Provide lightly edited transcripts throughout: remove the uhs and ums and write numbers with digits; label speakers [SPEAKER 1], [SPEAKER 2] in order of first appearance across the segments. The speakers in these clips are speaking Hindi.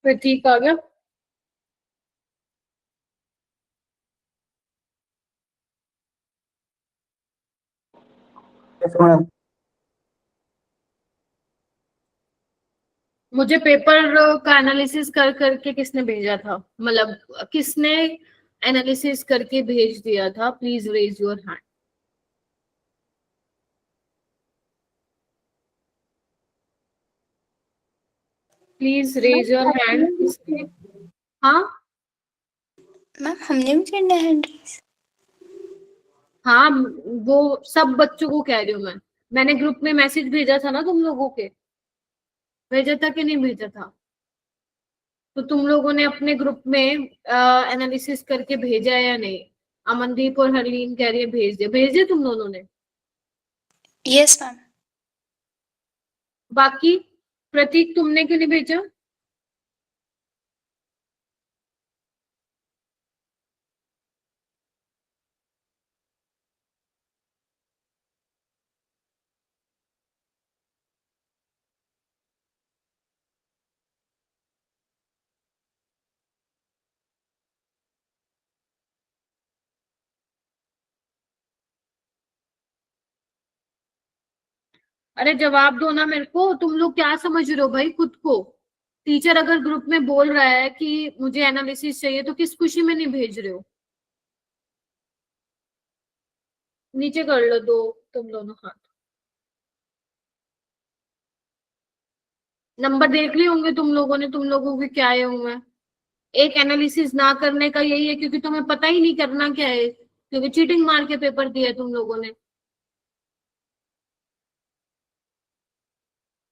[SPEAKER 1] फिर ठीक आ गया।
[SPEAKER 2] Yes, ma'am.
[SPEAKER 1] मुझे पेपर का एनालिसिस कर करके किसने भेजा था, मतलब किसने एनालिसिस करके भेज दिया था? Please raise your hand. Please raise your hand किसने। हाँ
[SPEAKER 3] मैम हमने भी करना है हैंड।
[SPEAKER 1] हाँ, वो सब बच्चों को कह रही हूँ मैं। मैंने ग्रुप में मैसेज भेजा था ना तुम लोगों के, भेजा था कि नहीं भेजा था? तो तुम लोगों ने अपने ग्रुप में एनालिसिस करके भेजा है या नहीं? अमनदीप और हरलीन कह रही है भेज दिया तुम दोनों ने?
[SPEAKER 3] Yes ma'am.
[SPEAKER 1] बाकी प्रतीक तुमने क्यों नहीं भेजा? अरे जवाब दो ना मेरे को, तुम लोग क्या समझ रहे हो भाई खुद को? टीचर अगर ग्रुप में बोल रहा है कि मुझे एनालिसिस चाहिए तो किस खुशी में नहीं भेज रहे हो? नीचे कर लो दो, तुम दोनों हाथ। नंबर देख लिए होंगे तुम लोगों ने, तुम लोगों के क्या आए हुए हैं। एक एनालिसिस ना करने का यही है क्योंकि तुम्हें पता ही नहीं करना क्या है, क्योंकि चीटिंग मार के पेपर दिया है तुम लोगों ने।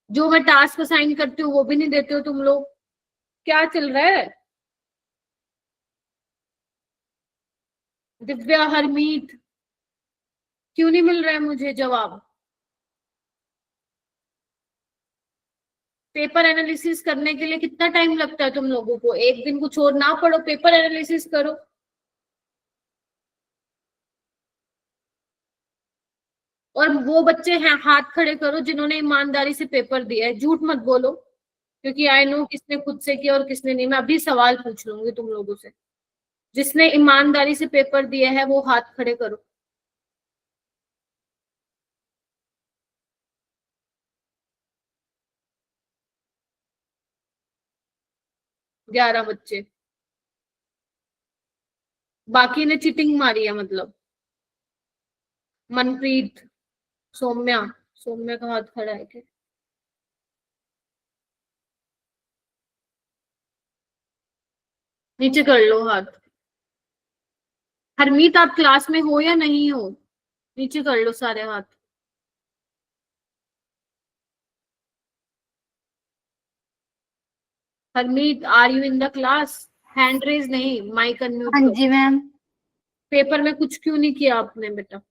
[SPEAKER 1] जो मैं टास्क असाइन करती हूँ वो भी नहीं देते हो तुम लोग। क्या चल रहा है? दिव्या, हरमीत, क्यों नहीं मिल रहा है मुझे जवाब? पेपर एनालिसिस करने के लिए कितना टाइम लगता है तुम लोगों को? एक दिन कुछ और ना पढ़ो, पेपर एनालिसिस करो। और वो बच्चे हैं, हाथ खड़े करो जिन्होंने ईमानदारी से पेपर दिया है, झूठ मत बोलो, क्योंकि आई नो किसने खुद से किया और किसने नहीं। मैं अभी सवाल पूछ लूंगी तुम लोगों से। जिसने ईमानदारी से पेपर दिया है वो हाथ खड़े करो। 11 बच्चे। बाकी ने चीटिंग मारी है मतलब? मनप्रीत, सौम्या, सौम्या का हाथ खड़ा है क्या? नीचे कर लो हाथ। हरमीत आप क्लास में हो या नहीं हो? नीचे कर लो सारे हाथ। Harmeet, are you in the class? Hand raise नहीं, माइक अनम्यूट
[SPEAKER 3] हाँ
[SPEAKER 1] करो।
[SPEAKER 3] जी मैम।
[SPEAKER 1] पेपर में कुछ क्यों नहीं किया आपने बेटा?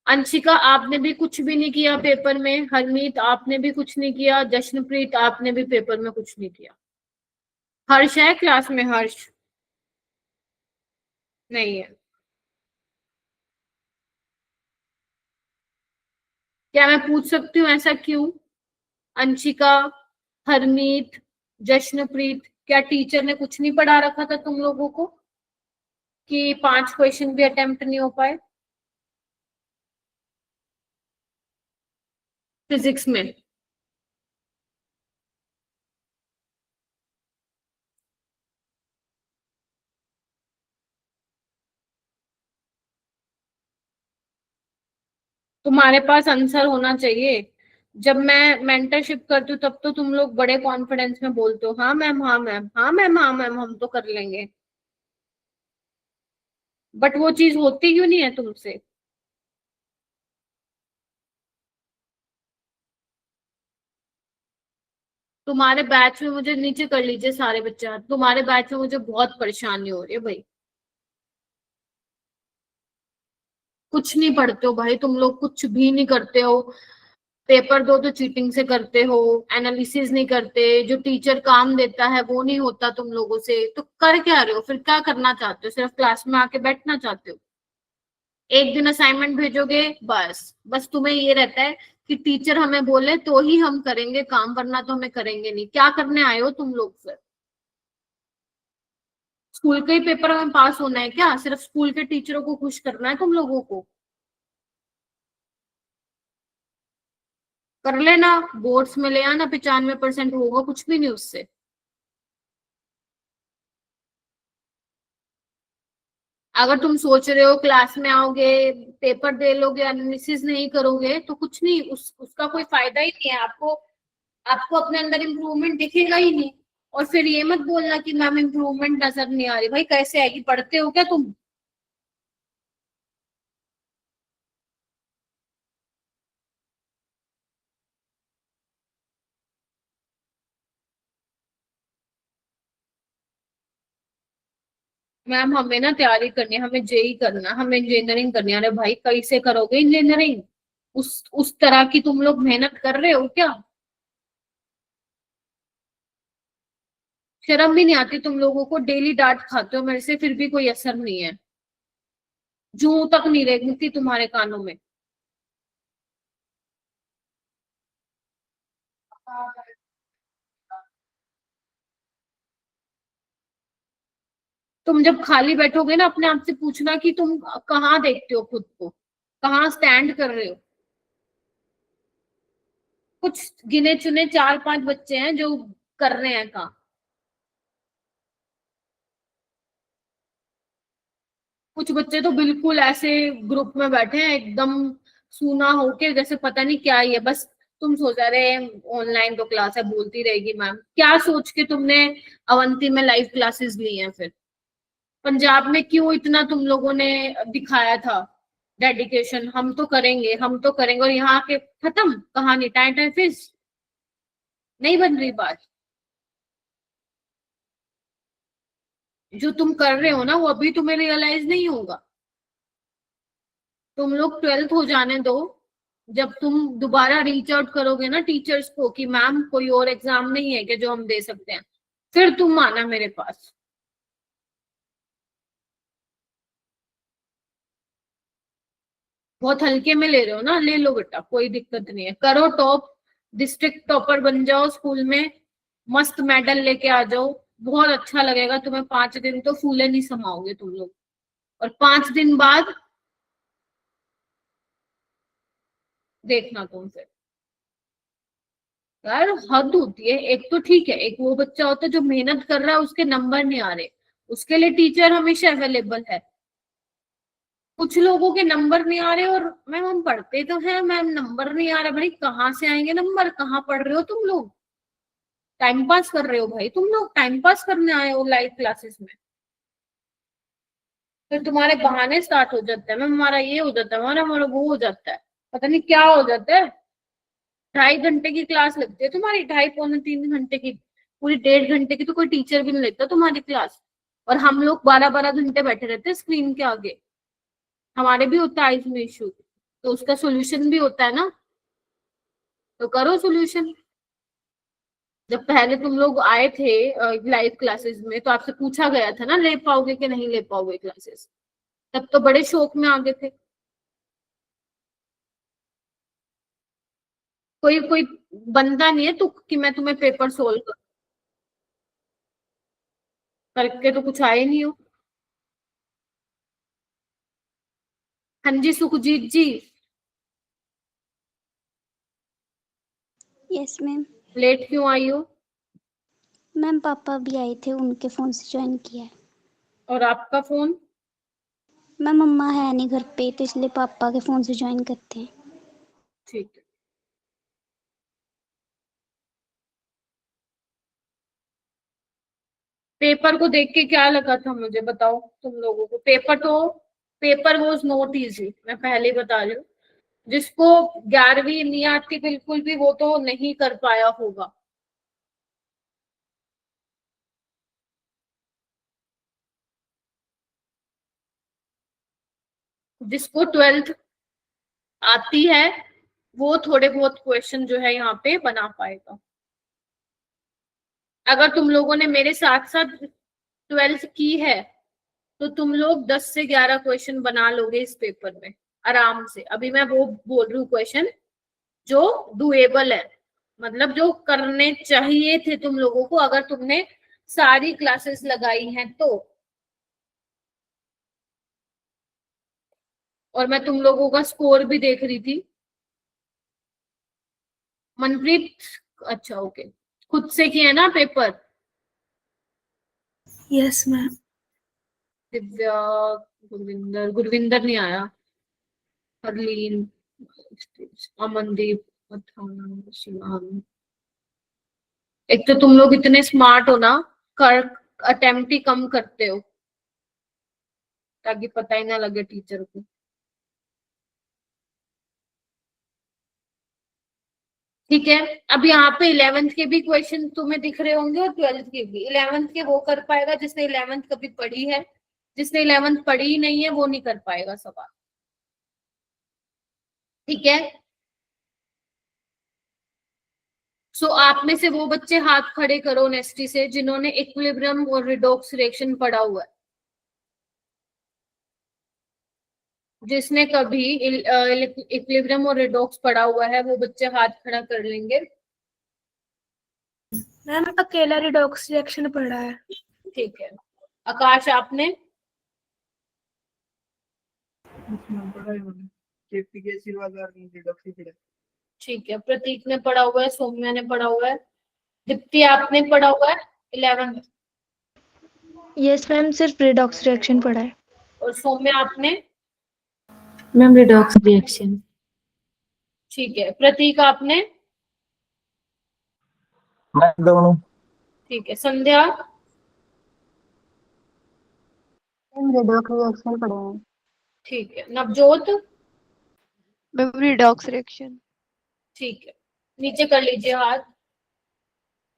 [SPEAKER 1] अंशिका, आपने भी कुछ भी नहीं किया पेपर में। हरमीत, आपने भी कुछ नहीं किया। जश्नप्रीत, आपने भी पेपर में कुछ नहीं किया। हर्ष है क्लास में? हर्ष नहीं है। क्या मैं पूछ सकती हूँ ऐसा क्यों? अंशिका, हरमीत, जश्नप्रीत, क्या टीचर ने कुछ नहीं पढ़ा रखा था तुम लोगों को कि 5 क्वेश्चन भी अटेम्प्ट नहीं हो पाए फिजिक्स में? तुम्हारे पास आंसर होना चाहिए। जब मैं मेंटरशिप करती हूँ तब तो तुम लोग बड़े कॉन्फिडेंस में बोलते हो, हाँ मैम, हाँ मैम, हाँ मैम, हाँ मैम, हम तो कर लेंगे। बट वो चीज होती क्यों नहीं है तुमसे? तुम्हारे बैच में मुझे, नीचे कर लीजिए सारे बच्चे, तुम्हारे बैच में मुझे बहुत परेशानी हो रही है भाई। कुछ नहीं पढ़ते हो भाई तुम लोग, कुछ भी नहीं करते हो। पेपर दो तो चीटिंग से करते हो, एनालिसिस नहीं करते, जो टीचर काम देता है वो नहीं होता तुम लोगों से, तो कर क्या रहे हो फिर? क्या करना चाहते हो? सिर्फ क्लास में आके बैठना चाहते हो? एक दिन असाइनमेंट भेजोगे, बस बस तुम्हें ये रहता है कि टीचर हमें बोले तो ही हम करेंगे काम, वरना तो हमें करेंगे नहीं। क्या करने आए हो तुम लोग फिर? स्कूल के ही पेपर में पास होना है क्या? सिर्फ स्कूल के टीचरों को खुश करना है तुम लोगों को? कर लेना, बोर्ड्स में ले आना, 95% होगा, कुछ भी नहीं उससे। अगर तुम सोच रहे हो क्लास में आओगे, पेपर दे लोगे, एनालिसिस नहीं करोगे, तो कुछ नहीं, उसका कोई फायदा ही नहीं है आपको। आपको अपने अंदर इम्प्रूवमेंट दिखेगा ही नहीं। और फिर ये मत बोलना कि मैम इम्प्रूवमेंट नजर नहीं आ रही। भाई कैसे आएगी? पढ़ते हो क्या तुम? मैम हमें ना तैयारी करनी है, हमें जेई करना है, हमें इंजीनियरिंग करनी है। अरे भाई कैसे करोगे इंजीनियरिंग? उस तरह की तुम लोग मेहनत कर रहे हो क्या? शर्म भी नहीं आती तुम लोगों को? डेली डांट खाते हो मेरे से, फिर भी कोई असर नहीं है। जू तक नहीं रेंगती तुम्हारे कानों में। तुम जब खाली बैठोगे ना, अपने आप से पूछना कि तुम कहाँ देखते हो खुद को, कहाँ स्टैंड कर रहे हो। कुछ गिने चुने 4-5 बच्चे हैं जो कर रहे हैं काम। कुछ बच्चे तो बिल्कुल ऐसे ग्रुप में बैठे हैं एकदम सूना होके, जैसे पता नहीं क्या ही है। बस तुम सोच रहे ऑनलाइन तो क्लास है, बोलती रहेगी मैम, क्या सोच के तुमने अवंती में लाइव क्लासेस ली हैं फिर? पंजाब में क्यों इतना तुम लोगों ने दिखाया था डेडिकेशन? हम तो करेंगे, हम तो करेंगे, और यहाँ के खत्म कहानी, टाइम टाइम फिस। नहीं बन रही बात। जो तुम कर रहे हो ना, वो अभी तुम्हें रियलाइज नहीं होगा। तुम लोग 12th हो जाने दो। जब तुम दोबारा रीच आउट करोगे ना टीचर्स को कि मैम कोई और एग्जाम नहीं है कि जो हम दे सकते हैं, फिर तुम आना मेरे पास। बहुत हल्के में ले रहे हो ना, ले लो बेटा, कोई दिक्कत नहीं है, करो टॉप। डिस्ट्रिक्ट टॉपर बन जाओ स्कूल में, मस्त मेडल लेके आ जाओ। बहुत अच्छा लगेगा तुम्हें, 5 दिन तो फूले नहीं समाओगे तुम लोग। और 5 दिन बाद देखना तुम फिर। यार हद होती है। एक तो ठीक है, एक वो बच्चा होता है जो मेहनत कर रहा है, उसके नंबर नहीं आ रहे, उसके लिए टीचर हमेशा अवेलेबल है। कुछ लोगों के नंबर नहीं आ रहे, और मैम हम पढ़ते तो हैं, मैम नंबर नहीं आ रहा। भाई कहाँ से आएंगे नंबर? कहाँ पढ़ रहे हो तुम लोग? टाइम पास कर रहे हो भाई तुम लोग, टाइम पास करने आए हो लाइव क्लासेस में। फिर तुम्हारे बहाने स्टार्ट हो जाते हैं, मैम हमारा ये हो जाता है, हमारा हमारा वो हो जाता है, पता नहीं क्या हो जाता है। 2.5 घंटे की क्लास लगती है तुम्हारी, 2.5 पौने 3 घंटे की। पूरी 1.5 घंटे की तो कोई टीचर भी नहीं लेता तुम्हारी क्लास। और हम लोग 12-12 घंटे बैठे रहते हैं स्क्रीन के आगे। हमारे भी होता है आइज में इशू, तो उसका सोल्यूशन भी होता है ना। तो करो सोल्यूशन। जब पहले तुम लोग आए थे लाइव क्लासेस में, तो आपसे पूछा गया था ना ले पाओगे कि नहीं ले पाओगे क्लासेस। तब तो बड़े शौक में आ गए थे। कोई कोई बनता नहीं है तो कि मैं तुम्हें पेपर सोल्व करके तो कुछ आए नहीं हो। हाँ जी Sukhjeet ji.
[SPEAKER 3] Yes ma'am.
[SPEAKER 1] Late क्यों आई हो?
[SPEAKER 3] मैम पापा भी आए थे, उनके फ़ोन से ज्वाइन किया है।
[SPEAKER 1] और आपका फोन?
[SPEAKER 3] मैम मम्मा है नहीं घर पे, तो इसलिए पापा के फ़ोन से ज्वाइन करते हैं।
[SPEAKER 1] ठीक है। पेपर को देख के क्या लगा था मुझे बताओ? तुम लोगों को पेपर वॉज नॉट इजी, मैं पहले ही बता रही हूँ। जिसको 11वीं नहीं आती बिल्कुल भी, वो तो नहीं कर पाया होगा। जिसको 12th आती है वो थोड़े बहुत क्वेश्चन जो है यहाँ पे बना पाएगा। अगर तुम लोगों ने मेरे साथ साथ 12th की है तो तुम लोग 10 से 11 क्वेश्चन बना लोगे इस पेपर में आराम से। अभी मैं वो बोल रही हूँ क्वेश्चन जो डुएबल है, मतलब जो करने चाहिए थे तुम लोगों को अगर तुमने सारी क्लासेस लगाई हैं तो। और मैं तुम लोगों का स्कोर भी देख रही थी। मनप्रीत, अच्छा ओके, खुद से किया है ना paper?
[SPEAKER 2] Yes ma'am.
[SPEAKER 1] Divya, Gurvinder, Gurvinder नहीं आया, हरलीन, अमनदीप, अथान, शिवान। एक तो तुम लोग इतने स्मार्ट हो ना, कर अटेम्प्ट ही कम करते हो ताकि पता ही ना लगे टीचर को। ठीक है, अब यहाँ पे 11th के भी क्वेश्चन तुम्हें दिख रहे होंगे और 12th के भी। 11th के वो कर पाएगा जिसने 11th कभी पढ़ी है, जिसने 11th पढ़ी ही नहीं है वो नहीं कर पाएगा सवाल। ठीक है, सो आप में से वो बच्चे हाथ खड़े करो नेस्टी से जिन्होंने इक्विलिब्रियम और रिडॉक्स रिएक्शन पढ़ा हुआ है। जिसने कभी इक्विलिब्रियम और रिडॉक्स पढ़ा हुआ है वो बच्चे हाथ खड़ा कर लेंगे।
[SPEAKER 2] मैम अकेला रिडॉक्स रिएक्शन पढ़ा है।
[SPEAKER 1] ठीक है, आकाश आपने? ठीक है, प्रतीक ने पढ़ा हुआ है, सौम्या ने पढ़ा हुआ है, दीप्ति आपने पढ़ा हुआ है 11th,
[SPEAKER 4] यस मैम, सिर्फ रिडॉक्स रिएक्शन पढ़ा है।
[SPEAKER 1] और सौम्या आपने?
[SPEAKER 5] Ma'am redox reaction.
[SPEAKER 1] ठीक है, प्रतीक आपने?
[SPEAKER 6] मैं दोनों।
[SPEAKER 1] ठीक है, संध्या?
[SPEAKER 3] रिडॉक्स रिएक्शन पढ़े हैं।
[SPEAKER 1] ठीक है, नवजोत?
[SPEAKER 4] Ma'am redox reaction.
[SPEAKER 1] ठीक है, नीचे कर लीजिए हाथ।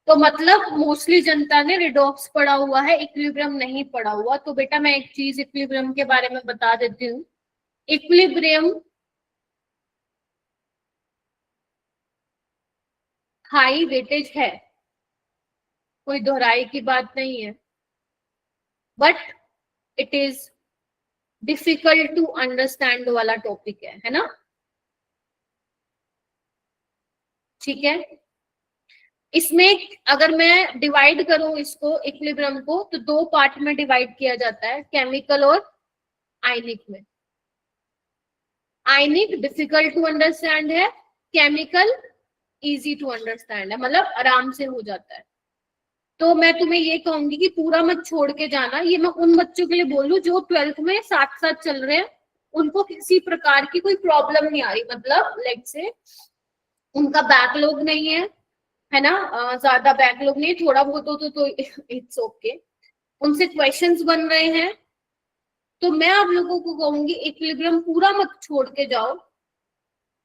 [SPEAKER 1] तो मतलब मोस्टली जनता ने रिडॉक्स पढ़ा हुआ है, इक्विलिब्रियम नहीं पढ़ा हुआ। तो बेटा मैं एक चीज इक्विलिब्रियम के बारे में बता देती हूँ। इक्विलिब्रियम हाई वेटेज है, कोई दोहराई की बात नहीं है, but it is difficult to understand वाला टॉपिक है ना? ठीक है, इसमें अगर मैं डिवाइड करूं इसको इक्विलिब्रियम को तो दो पार्ट में डिवाइड किया जाता है, केमिकल और आयनिक में। आयनिक डिफिकल्ट टू अंडरस्टैंड है, केमिकल इजी टू अंडरस्टैंड है, मतलब आराम से हो जाता है। तो मैं तुम्हें ये कहूंगी कि पूरा मत छोड़ के जाना। ये मैं उन बच्चों के लिए बोल रही जो 12th में साथ साथ चल रहे हैं, उनको किसी प्रकार की कोई प्रॉब्लम नहीं आ रही, मतलब लाइक से उनका बैकलॉग नहीं है ना, ज्यादा बैकलॉग नहीं, थोड़ा बहुत हो तो इट्स ओके, उनसे क्वेश्चंस बन रहे हैं। तो मैं आप लोगों को कहूंगी इक्विलिब्रियम पूरा मत छोड़ के जाओ,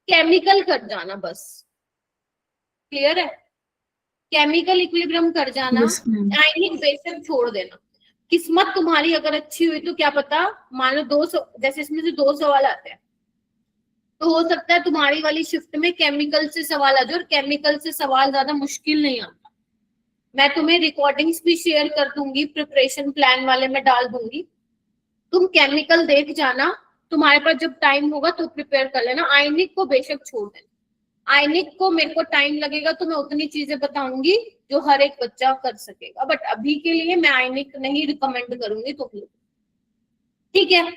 [SPEAKER 1] केमिकल कर जाना बस। क्लियर है? केमिकल इक्विलिब्रियम कर जाना, आयनिक बेशक छोड़ देना। किस्मत तुम्हारी अगर अच्छी हुई तो क्या पता, मान लो 2 जैसे इसमें से 2 सवाल आते हैं तो हो सकता है तुम्हारी वाली शिफ्ट में केमिकल से सवाल आ जाए, और केमिकल से सवाल ज्यादा मुश्किल नहीं आता। मैं तुम्हें रिकॉर्डिंग्स भी शेयर कर दूंगी, प्रिपरेशन प्लान वाले में डाल दूंगी, तुम केमिकल देख जाना, तुम्हारे पास जब टाइम होगा तो प्रिपेयर कर लेना। आयनिक को बेशक छोड़ देना, आयनिक को मेरे को टाइम लगेगा तो मैं उतनी चीजें बताऊंगी जो हर एक बच्चा कर सकेगा, बट अभी के लिए मैं आयनिक नहीं रिकमेंड करूंगी तुम लोग। ठीक है,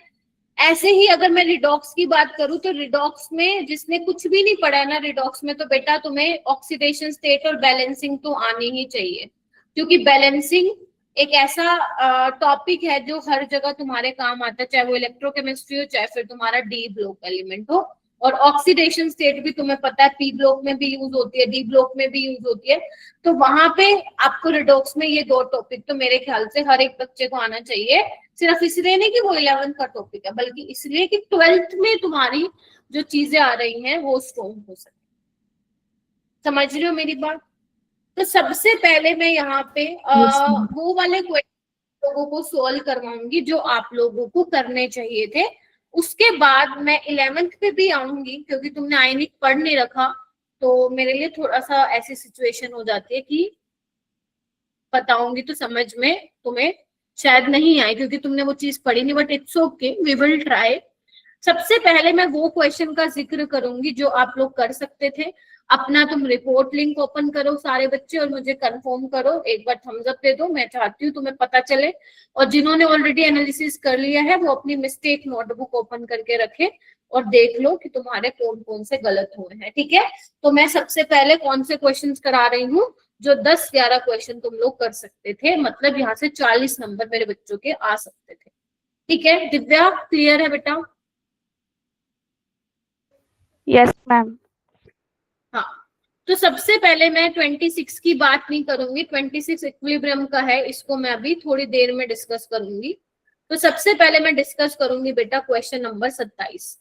[SPEAKER 1] ऐसे ही अगर मैं रिडॉक्स की बात करूं तो रिडॉक्स में जिसने कुछ भी नहीं पढ़ा है ना रिडॉक्स में, तो बेटा तुम्हें ऑक्सीडेशन स्टेट और बैलेंसिंग तो आनी ही चाहिए, क्योंकि बैलेंसिंग एक ऐसा टॉपिक है जो हर जगह तुम्हारे काम आता है, चाहे वो इलेक्ट्रोकेमिस्ट्री हो चाहे फिर तुम्हारा डी ब्लॉक एलिमेंट हो। और ऑक्सीडेशन स्टेट भी तुम्हें पता है पी ब्लॉक में भी यूज होती है, डी ब्लॉक में भी यूज होती है। तो वहां पे आपको रिडॉक्स में ये 2 टॉपिक तो मेरे ख्याल से हर एक बच्चे को आना चाहिए, सिर्फ इसलिए नहीं कि वो 11th का टॉपिक है, बल्कि इसलिए कि 12th में तुम्हारी जो चीजें आ रही हैं वो स्ट्रॉन्ग हो सके। समझ रहे हो मेरी बात? तो सबसे पहले मैं यहाँ पे वो वाले क्वेश्चन लोगों को सोल्व करवाऊंगी जो आप लोगों को करने चाहिए थे, उसके बाद मैं 11th पे भी आऊंगी, क्योंकि तुमने आयनिक पढ़ नहीं रखा, तो मेरे लिए थोड़ा सा ऐसी सिचुएशन हो जाती है कि बताऊंगी तो समझ में तुम्हें शायद नहीं आए, क्योंकि तुमने वो चीज पढ़ी नहीं, but it's okay, we will try. सबसे पहले मैं वो क्वेश्चन का जिक्र करूंगी जो आप लोग कर सकते थे। अपना तुम रिपोर्ट लिंक ओपन करो सारे बच्चे और मुझे कंफर्म करो, एक बार थम्स अप दे दो, मैं चाहती हूँ तुम्हें पता चले। और जिन्होंने ऑलरेडी एनालिसिस कर लिया है वो अपनी मिस्टेक नोटबुक ओपन करके रखे और देख लो कि तुम्हारे कौन कौन से गलत हुए हैं, ठीक है। तो मैं सबसे पहले कौन से क्वेश्चन करा रही हूँ, जो 10-11 क्वेश्चन तुम लोग कर सकते थे, मतलब यहाँ से 40 नंबर मेरे बच्चों के आ सकते थे, ठीक है। दिव्या क्लियर है बेटा?
[SPEAKER 4] Yes ma'am.
[SPEAKER 1] हाँ, तो सबसे पहले मैं 26 की बात नहीं करूंगी, 26 इक्विलिब्रियम का है, इसको मैं अभी थोड़ी देर में डिस्कस करूंगी। तो सबसे पहले मैं डिस्कस करूंगी बेटा क्वेश्चन नंबर 27।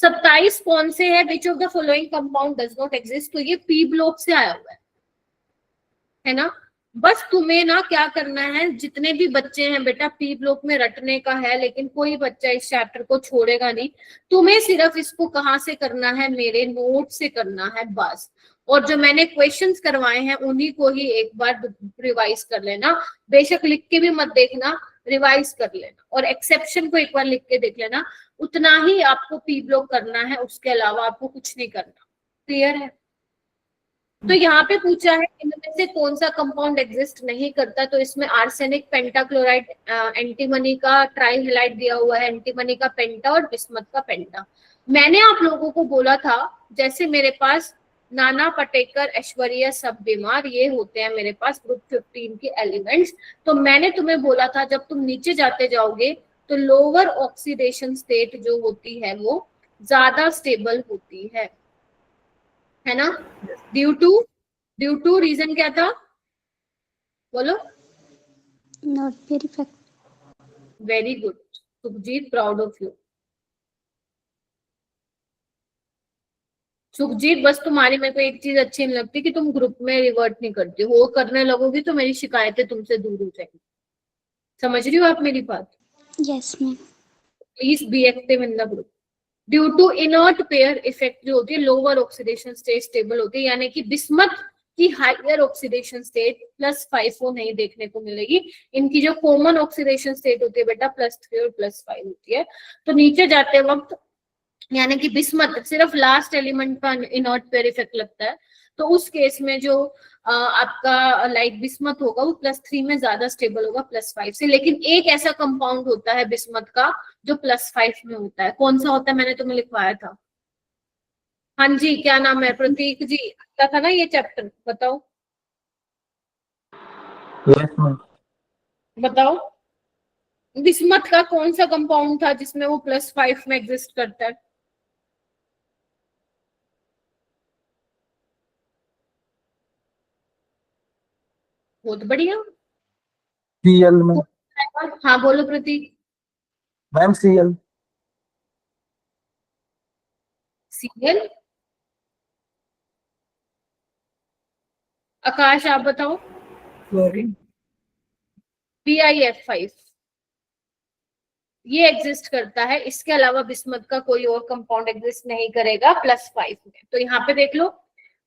[SPEAKER 1] 27 कौन से है? Which of the following compound does not exist. तो ये पी ब्लॉक से आया हुआ है ना। बस तुम्हें ना क्या करना है, जितने भी बच्चे हैं बेटा पी ब्लॉक में रटने का है, लेकिन कोई बच्चा इस चैप्टर को छोड़ेगा नहीं। तुम्हें सिर्फ इसको कहाँ से करना है, मेरे नोट से करना है बस। और जो मैंने क्वेश्चंस करवाए हैं उन्हीं को ही एक बार रिवाइज कर लेना, बेशक लिख के भी मत देखना, रिवाइज कर लेना, और एक्सेप्शन को एक बार लिख के देख लेना। उतना ही आपको पी ब्लॉक करना है, उसके अलावा आपको कुछ नहीं करना। क्लियर है? तो यहाँ पे पूछा है इनमें से कौन सा कंपाउंड एग्जिस्ट नहीं करता, तो इसमें आर्सेनिक, पेंटाक्लोराइड, एंटीमनी का ट्राईहेलाइड दिया हुआ है, एंटीमनी का पेंटा और बिस्मथ का पेंटा। मैंने आप लोगों को बोला था, जैसे मेरे पास नाना, पटेकर, ऐश्वर्या, सब बीमार, ये होते हैं मेरे पास ग्रुप 15 के एलिमेंट्स। तो मैंने तुम्हें बोला था जब तुम नीचे जाते जाओगे तो लोअर ऑक्सीडेशन स्टेट जो होती है वो ज्यादा स्टेबल होती है ना। ड्यू टू रीजन क्या था, बोलो।
[SPEAKER 3] Not very fact.
[SPEAKER 1] Very good Sukhjeet, proud of you. Sukhjeet, बस तुम्हारी मेरे को एक चीज अच्छी नहीं लगती कि तुम ग्रुप में रिवर्ट नहीं करती हो, वो करने लगोगी तो मेरी शिकायतें तुमसे दूर हो जाएंगी। समझ रही हो आप मेरी बात?
[SPEAKER 3] Yes ma'am.
[SPEAKER 1] Please be active in the group. Due to inert pair effect जो होती है, लोअर ऑक्सीडेशन स्टेट स्टेबल होती है, यानी कि बिस्मथ की हायर ऑक्सीडेशन स्टेट +5 वो नहीं देखने को मिलेगी। इनकी जो कॉमन ऑक्सीडेशन स्टेट होती है बेटा +3 और +5 होती है। तो नीचे जाते वक्त यानी कि बिस्मथ सिर्फ लास्ट एलिमेंट का इनर्ट पेयर इफेक्ट लगता है, तो उस केस में जो आपका लाइक बिस्मथ होगा वो +3 में ज्यादा स्टेबल होगा +5 से। लेकिन एक ऐसा कंपाउंड होता है बिस्मथ का जो +5 में होता है, कौन सा होता है? मैंने तुम्हें लिखवाया था। हाँ जी, क्या नाम है? प्रतीक जी, आता था ना ये चैप्टर, बताओ।
[SPEAKER 6] Yes ma'am.
[SPEAKER 1] बताओ बिस्मथ का कौन सा कंपाउंड था जिसमें वो +5 में एग्जिस्ट करता है? बहुत बढ़िया।
[SPEAKER 6] सीएल में।
[SPEAKER 1] हाँ बोलो Prateek.
[SPEAKER 6] Ma'am CL.
[SPEAKER 1] CL. Akash आप बताओ।
[SPEAKER 6] क्लोरीन।
[SPEAKER 1] BiF5 ये एग्जिस्ट करता है, इसके अलावा बिस्मथ का कोई और कंपाउंड एग्जिस्ट नहीं करेगा +5 में। तो यहाँ पे देख लो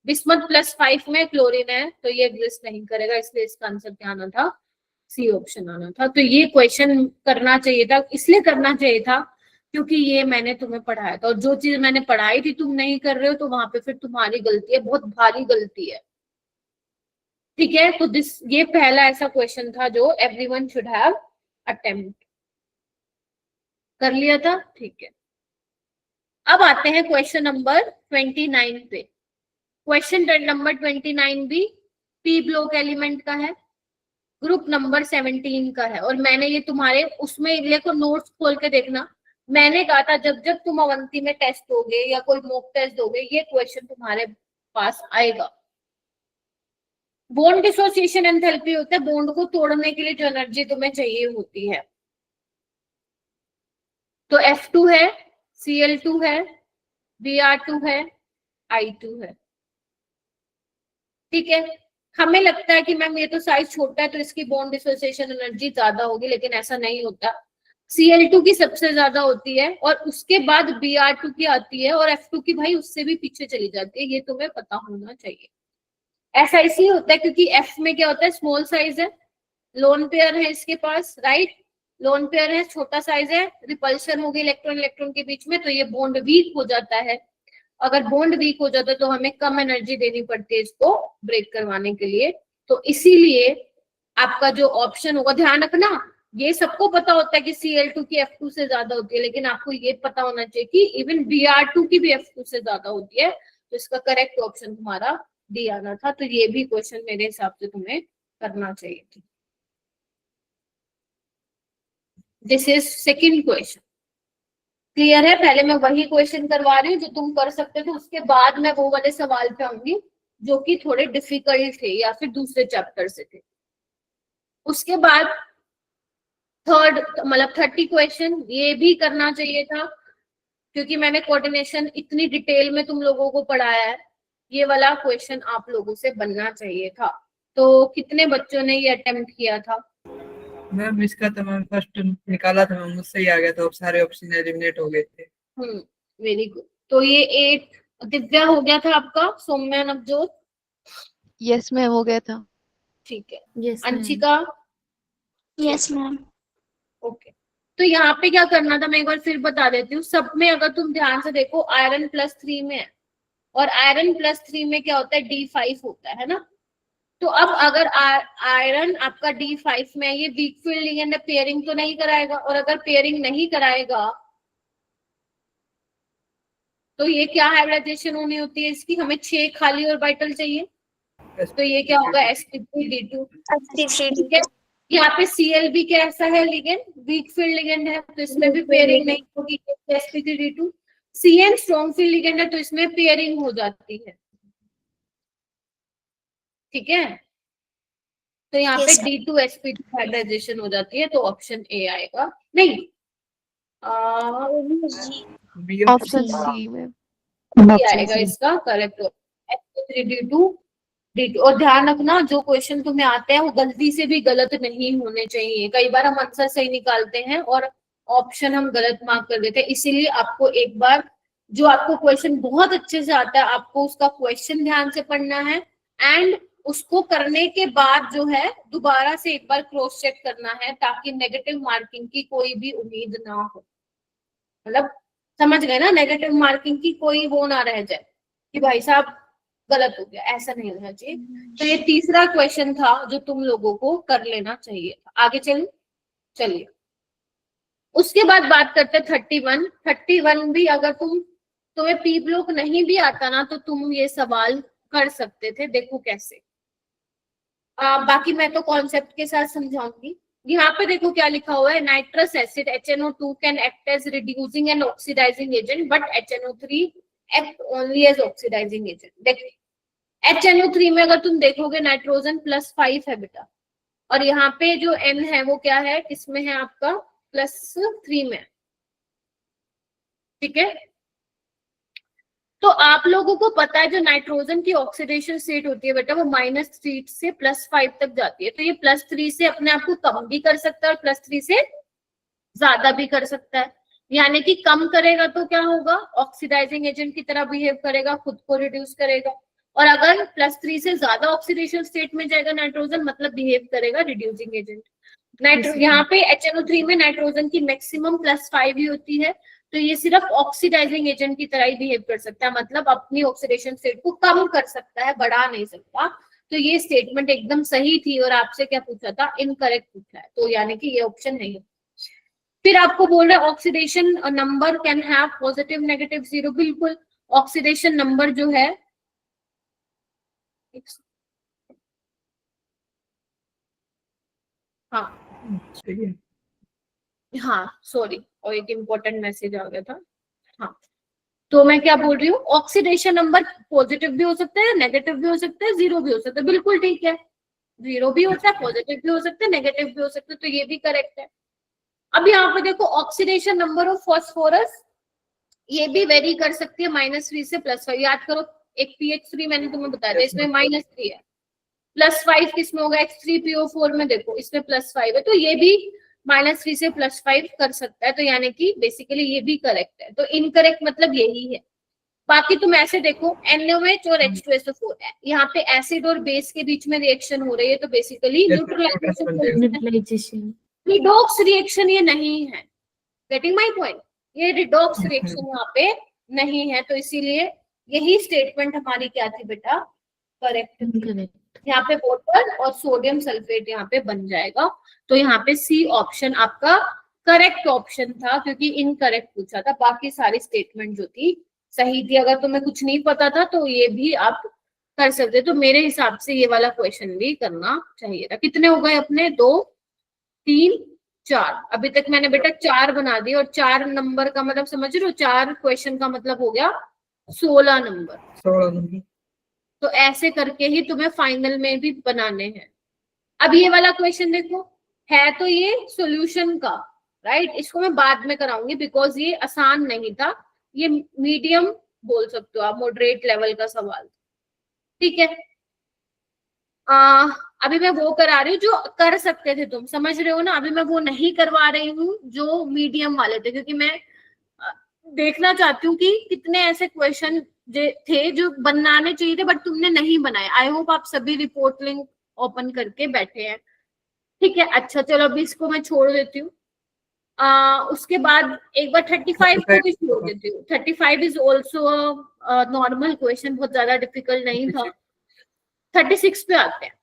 [SPEAKER 1] बिस्मथ +5 में, क्लोरीन है तो ये एग्जिस्ट नहीं करेगा, इसलिए इसका आंसर क्या आना था? सी ऑप्शन आना था। तो ये क्वेश्चन करना चाहिए था, इसलिए करना चाहिए था क्योंकि ये मैंने तुम्हें पढ़ाया था, और जो चीज मैंने पढ़ाई थी तुम नहीं कर रहे हो, तो वहां पे फिर तुम्हारी गलती है, बहुत भारी गलती है, ठीक है। तो ये पहला ऐसा क्वेश्चन था जो एवरीवन शुड हैव अटेम्प्ट कर लिया था, ठीक है। अब आते हैं क्वेश्चन नंबर 29 पे। क्वेश्चन नंबर 29 भी पी ब्लॉक एलिमेंट का है, ग्रुप नंबर 17 का है, और मैंने ये तुम्हारे उसमें देखो नोट्स खोल के देखना। मैंने कहा था जब जब तुम अवंती में टेस्ट दोगे या कोई मॉक टेस्ट दोगे ये क्वेश्चन तुम्हारे पास आएगा। बॉन्ड डिसोसिएशन एंथैल्पी होता है बॉन्ड को तोड़ने के लिए जो एनर्जी तुम्हें चाहिए होती है। तो F2 है, Cl2 है, Br2 है, I2 है, ठीक है। हमें लगता है कि मैम ये तो साइज छोटा है तो इसकी बॉन्ड डिसोसिएशन एनर्जी ज्यादा होगी, लेकिन ऐसा नहीं होता। Cl2 की सबसे ज्यादा होती है और उसके बाद Br2 की आती है और F2 की भाई उससे भी पीछे चली जाती है, ये तुम्हें पता होना चाहिए। ऐसा इसलिए होता है क्योंकि F में क्या होता है, स्मॉल साइज है, लोन पेयर है इसके पास, राइट, लोन पेयर है, छोटा साइज है, रिपल्शन होगी इलेक्ट्रॉन इलेक्ट्रॉन के बीच में, तो ये बॉन्ड वीक हो जाता है। अगर बॉन्ड वीक हो जाता है तो हमें कम एनर्जी देनी पड़ती है इसको ब्रेक करवाने के लिए। तो इसीलिए आपका जो ऑप्शन होगा, ध्यान रखना, ये सबको पता होता है कि Cl2 की F2 से ज्यादा होती है, लेकिन आपको ये पता होना चाहिए कि इवन Br2 की भी F2 से ज्यादा होती है। तो इसका करेक्ट ऑप्शन तुम्हारा डी आना था। तो ये भी क्वेश्चन मेरे हिसाब से तुम्हें करना चाहिए था। This is second question. Clear है? पहले मैं वही क्वेश्चन करवा रही हूँ जो तुम कर सकते थे, उसके बाद मैं वो वाले सवाल पे आऊंगी जो कि थोड़े डिफिकल्ट थे या फिर दूसरे चैप्टर से थे। उसके बाद थर्ड मतलब 30 क्वेश्चन ये भी करना चाहिए था, क्योंकि मैंने कोऑर्डिनेशन इतनी डिटेल में तुम लोगों को पढ़ाया है, ये वाला क्वेश्चन आप लोगों से बनना चाहिए था। तो कितने बच्चों ने ये अटेम्प्ट किया था?
[SPEAKER 7] मैम इसका तो मैम फर्स्ट निकाला था मैम, मुझसे ही आ गया था, अब सारे ऑप्शन एलिमिनेट हो गए थे।
[SPEAKER 1] Very good. तो ये 8 दिव्या हो गया था आपका, सौम्या, नवजोत?
[SPEAKER 8] यस मैम हो गया था।
[SPEAKER 1] ठीक है।
[SPEAKER 5] Yes, ma'am.
[SPEAKER 1] Anshika?
[SPEAKER 3] Yes ma'am.
[SPEAKER 1] Okay. तो यहाँ पे क्या करना था मैं एक बार फिर बता देती हूँ। सब में अगर तुम ध्यान से देखो आयरन +3 में है, और आयरन +3 में क्या होता है, D5 होता है ना। तो अब अगर आयरन आपका D5 में है, ये वीक फील्ड लिगेंड है, पेयरिंग तो नहीं कराएगा, और अगर पेयरिंग नहीं कराएगा तो ये क्या हाइब्रिडाइजेशन होनी होती है इसकी, हमें 6 खाली और वाइटल चाहिए, तो ये क्या होगा, sp3d2। ठीक है। यहाँ पे Cl भी कैसा है लिगेंड, वीक फील्ड लिगेंड है, तो इसमें भी पेयरिंग नहीं होगी, sp3d2। Cn strong field ligand है, तो इसमें पेयरिंग हो जाती है। ठीक है। तो यहाँ पे D2sp2 हाइब्रिडाइजेशन हो जाती है, तो ऑप्शन ए आएगा। नहीं,
[SPEAKER 8] ऑप्शन सी में
[SPEAKER 1] ये आएगा इसका करेक्ट, sp3d2 D2। और ध्यान रखना, जो क्वेश्चन तुम्हें आते हैं वो गलती से भी गलत नहीं होने चाहिए। कई बार हम आंसर सही निकालते हैं और ऑप्शन हम गलत मार्क कर देते हैं, इसीलिए आपको एक बार जो आपको क्वेश्चन बहुत अच्छे से आता है, आपको उसका क्वेश्चन ध्यान से पढ़ना है, एंड उसको करने के बाद जो है दोबारा से एक बार क्रॉस चेक करना है, ताकि नेगेटिव मार्किंग की कोई भी उम्मीद ना हो। मतलब समझ गए ना, नेगेटिव मार्किंग की कोई वो ना रह जाए कि भाई साहब गलत हो गया, ऐसा नहीं होना चाहिए। तो ये तीसरा क्वेश्चन था जो तुम लोगों को कर लेना चाहिए था। आगे चलिए उसके बाद बात करते हैं 31। 31 भी अगर तुम्हें पी ब्लॉक नहीं भी आता ना, तो तुम ये सवाल कर सकते थे। देखो कैसे, बाकी मैं तो कॉन्सेप्ट के साथ समझाऊंगी। यहाँ पे देखो क्या लिखा हुआ है, nitrous acid HNO2 can act as reducing and oxidizing agent, but HNO3 act only as oxidizing agent. देखिए HNO3 में अगर तुम देखोगे नाइट्रोजन +5 है बेटा, और यहाँ पे जो N है वो क्या है, किसमें है आपका, +3 में। ठीक है। तो आप लोगों को पता है जो नाइट्रोजन की ऑक्सीडेशन स्टेट होती है बेटा, वो -3 से +5 तक जाती है। तो ये +3 से अपने आप को कम भी कर सकता है और +3 से ज्यादा भी कर सकता है। यानी कि कम करेगा तो क्या होगा, ऑक्सीडाइजिंग एजेंट की तरह बिहेव करेगा, खुद को रिड्यूस करेगा, और अगर +3 से ज्यादा ऑक्सीडेशन स्टेट में जाएगा नाइट्रोजन, मतलब बिहेव करेगा रिड्यूसिंग एजेंट। यहाँ पे HNO3 में नाइट्रोजन की मैक्सिमम +5 ही होती है, तो ये सिर्फ ऑक्सीडाइजिंग एजेंट की तरह ही बिहेव कर सकता है, मतलब अपनी ऑक्सीडेशन स्टेट को कम कर सकता है, बढ़ा नहीं सकता। तो ये स्टेटमेंट एकदम सही थी, और आपसे क्या पूछा था, इनकरेक्ट पूछा है, तो यानी कि ये ऑप्शन नहीं है। फिर आपको बोल रहे हैं oxidation number can have positive negative zero. बिल्कुल, ऑक्सीडेशन नंबर जो है, हाँ सॉरी, और एक इम्पोर्टेंट मैसेज आ गया था। हाँ, तो मैं क्या बोल रही हूँ, ऑक्सीडेशन नंबर पॉजिटिव भी हो सकता है, नेगेटिव भी हो सकता है, जीरो भी हो सकता है। बिल्कुल ठीक है, जीरो भी होता है, पॉजिटिव भी हो सकता है, नेगेटिव भी हो सकता है, तो ये भी करेक्ट है। अब यहाँ पे देखो ऑक्सीडेशन नंबर ऑफ फास्फोरस, ये भी वेरी कर सकती है -3 से +5। याद करो, एक pH3 मैंने तुम्हें बताया था, इसमें -3 है, +5 किसमें होगा, H3PO4 में, देखो इसमें +5 है, तो ये भी -3 से +5 कर सकता है, तो यानी कि बेसिकली ये भी करेक्ट है। तो इनकरेक्ट मतलब यही है। बाकी तुम ऐसे देखो, NaOH और H2SO4 है, यहाँ पे एसिड और बेस के बीच में रिएक्शन हो रही है, तो basically neutralization,
[SPEAKER 5] neutralization.
[SPEAKER 1] Redox reaction ये नहीं है। Getting my point? ये रिडॉक्स रिएक्शन यहाँ पे नहीं है, तो इसीलिए यही स्टेटमेंट हमारी क्या थी बेटा? करेक्ट थी।
[SPEAKER 5] करेक्ट।
[SPEAKER 1] यहाँ पे वाटर और सोडियम सल्फेट यहाँ पे बन जाएगा, तो यहाँ पे सी ऑप्शन आपका करेक्ट ऑप्शन था, क्योंकि इनकरेक्ट पूछा था। बाकी सारी स्टेटमेंट जो थी सही थी। अगर तुम्हें कुछ नहीं पता था तो ये भी आप कर सकते। तो मेरे हिसाब से ये वाला क्वेश्चन भी करना चाहिए था। कितने हो गए अपने? 2 3 4। अभी तक मैंने बेटा 4 बना दिए, और 4 नंबर का मतलब समझ रहे हो? 4 क्वेश्चन का मतलब हो गया 16 नंबर।
[SPEAKER 7] 16 नंबर।
[SPEAKER 1] तो ऐसे करके ही तुम्हें फाइनल में भी बनाने हैं। अब ये वाला क्वेश्चन देखो, है तो ये सॉल्यूशन का, राइट? इसको मैं बाद में कराऊंगी, बिकॉज ये आसान नहीं था, ये मीडियम बोल सकते हो आप, मॉडरेट लेवल का सवाल। ठीक है, अभी मैं वो करा रही हूँ जो कर सकते थे, तुम समझ रहे हो ना? अभी मैं वो नहीं करवा रही हूँ जो मीडियम वाले थे, क्योंकि मैं देखना चाहती हूँ कि कितने ऐसे क्वेश्चन थे जो बनाने चाहिए थे बट तुमने नहीं बनाए। आई होप आप सभी रिपोर्ट लिंक ओपन करके बैठे हैं। ठीक है, अच्छा चलो अभी इसको मैं छोड़ देती हूँ। उसके बाद एक बार 35 को भी छोड़ देती हूँ। 35 इज ऑल्सो नॉर्मल क्वेश्चन, बहुत ज्यादा डिफिकल्ट नहीं था। 36 पे आते हैं,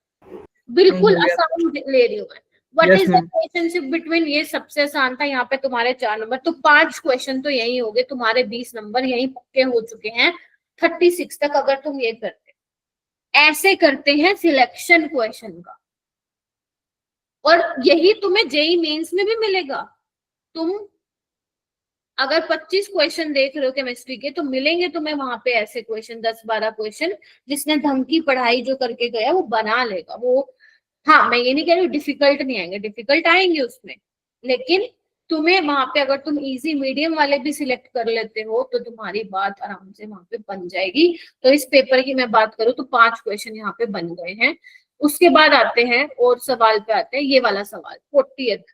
[SPEAKER 1] बिल्कुल आसान ले रही हूँ मैं। What is the relationship between, ये सबसे आसान था। यहाँ पे तुम्हारे 4 नंबर, तो 5 क्वेश्चन तो यही हो गए तुम्हारे। 20 नंबर यही पक्के हो चुके हैं 36 तक, अगर तुम ये करते। ऐसे करते हैं सिलेक्शन क्वेश्चन का, और यही तुम्हें जेई मेंस में भी मिलेगा। तुम अगर 25 क्वेश्चन देख रहे हो केमिस्ट्री के, तो मिलेंगे तुम्हें वहां पे ऐसे क्वेश्चन 10-12 क्वेश्चन। जिसने ढंग की पढ़ाई जो करके गया वो बना लेगा वो। हाँ, मैं ये नहीं कह रही डिफिकल्ट नहीं आएंगे, डिफिकल्ट आएंगे उसमें, लेकिन तुम्हें वहां पे अगर तुम इजी मीडियम वाले भी सिलेक्ट कर लेते हो तो तुम्हारी बात आराम से वहां पे बन जाएगी। तो इस पेपर की मैं बात करूँ तो 5 क्वेश्चन यहाँ पे बन गए हैं। उसके बाद आते हैं और सवाल पे आते हैं। ये वाला सवाल 40th,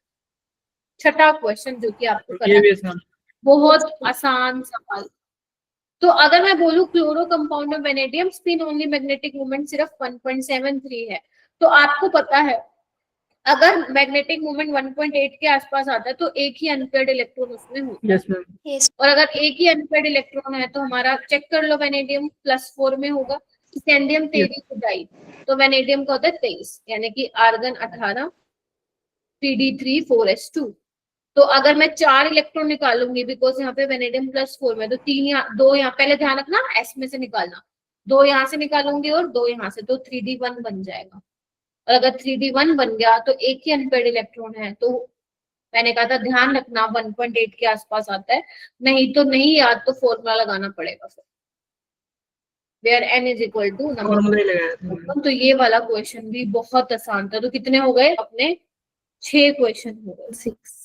[SPEAKER 1] छठा क्वेश्चन जो कि आपको करना है। बहुत आसान सवाल। तो अगर मैं बोलूं क्लोरो कंपाउंड में vanadium spin only magnetic moment सिर्फ 1.73 है, तो आपको पता है अगर मैग्नेटिक मोमेंट 1.8 के आसपास आता है तो एक ही अनपेयर्ड इलेक्ट्रॉन उसमें होता है। और अगर एक ही अनपेयर्ड इलेक्ट्रॉन है तो हमारा चेक कर लो, वेनेडियम +4 में होगा, स्कैंडियम 23 खुदाई, तो वेनेडियम का होता है 23, यानी कि आर्गन 18, Pd3 4s2। तो अगर मैं 4 इलेक्ट्रॉन निकालूंगी, बिकॉज यहाँ पे वेनेडियम +4 में, तो 2 यहाँ, पहले ध्यान रखना एस में से निकालना, 2 यहाँ से निकालूंगी और 2 यहाँ से, तो 3d1 बन जाएगा। और अगर 3d1 बन गया तो एक ही अनपेयर्ड इलेक्ट्रॉन है, तो मैंने कहा था ध्यान रखना 1.8 के आसपास आता है, नहीं तो नहीं याद तो फॉर्मूला लगाना पड़ेगा फिर, where n is equal to number. तो ये वाला क्वेश्चन भी बहुत आसान था। तो कितने हो गए अपने? 6 क्वेश्चन हो गए, 6।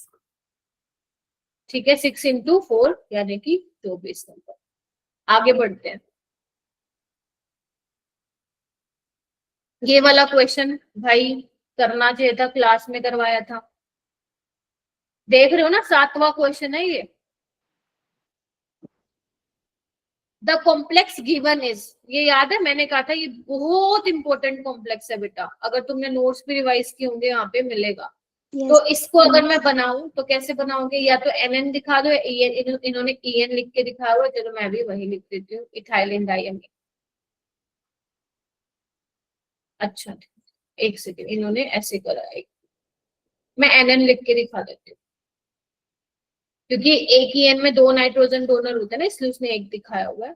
[SPEAKER 1] ठीक है, 6 × 4 यानी कि 24 नंबर। आगे बढ़ते हैं। ये वाला क्वेश्चन भाई करना चाहिए था, क्लास में करवाया था। देख रहे हो ना, 7वां क्वेश्चन है ये। द कॉम्प्लेक्स गिवन इज, ये याद है मैंने कहा था ये बहुत इंपॉर्टेंट कॉम्प्लेक्स है बेटा, अगर तुमने नोट्स भी रिवाइज किए होंगे यहाँ पे मिलेगा। तो इसको अगर मैं बनाऊं तो कैसे बनाओगे? या तो NN दिखा दो, इन्होंने EN लिख के दिखाया हुआ, चलो मैं भी वही लिख देती हूँ, इथाइलिन डाइअमीन। अच्छा एक सेकेंड, इन्होंने ऐसे करा है, मैं NN लिख के दिखा देती हूँ, क्योंकि एक ही N में 2 नाइट्रोजन डोनर होते हैं ना, इसलिए उसने एक दिखाया हुआ है।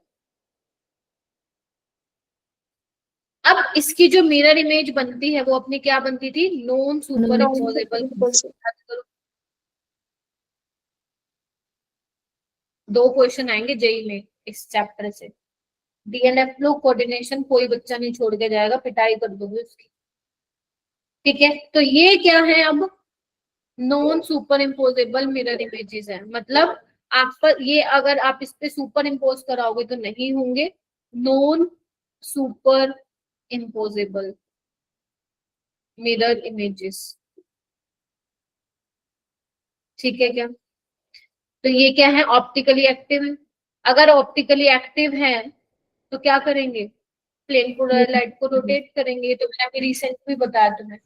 [SPEAKER 1] अब इसकी जो मिरर इमेज बनती है वो अपनी क्या बनती थी? Non super imposable. 2 क्वेश्चन आएंगे जेई में इस चैप्टर से। DNF फ्लो कोऑर्डिनेशन कोई बच्चा नहीं छोड़ के जाएगा, पिटाई कर दूंगी उसकी। ठीक है, तो ये क्या है? अब non super imposable mirror images है, मतलब आप पर ये अगर आप इस पे सुपर इम्पोज कराओगे तो नहीं होंगे। Non super imposable mirror images, ठीक है क्या? तो ये क्या है? ऑप्टिकली एक्टिव है। अगर ऑप्टिकली एक्टिव है तो क्या करेंगे? प्लेन पोलर लाइट को रोटेट करेंगे। तो मैंने अभी रिसेंट भी बताया तुम्हें।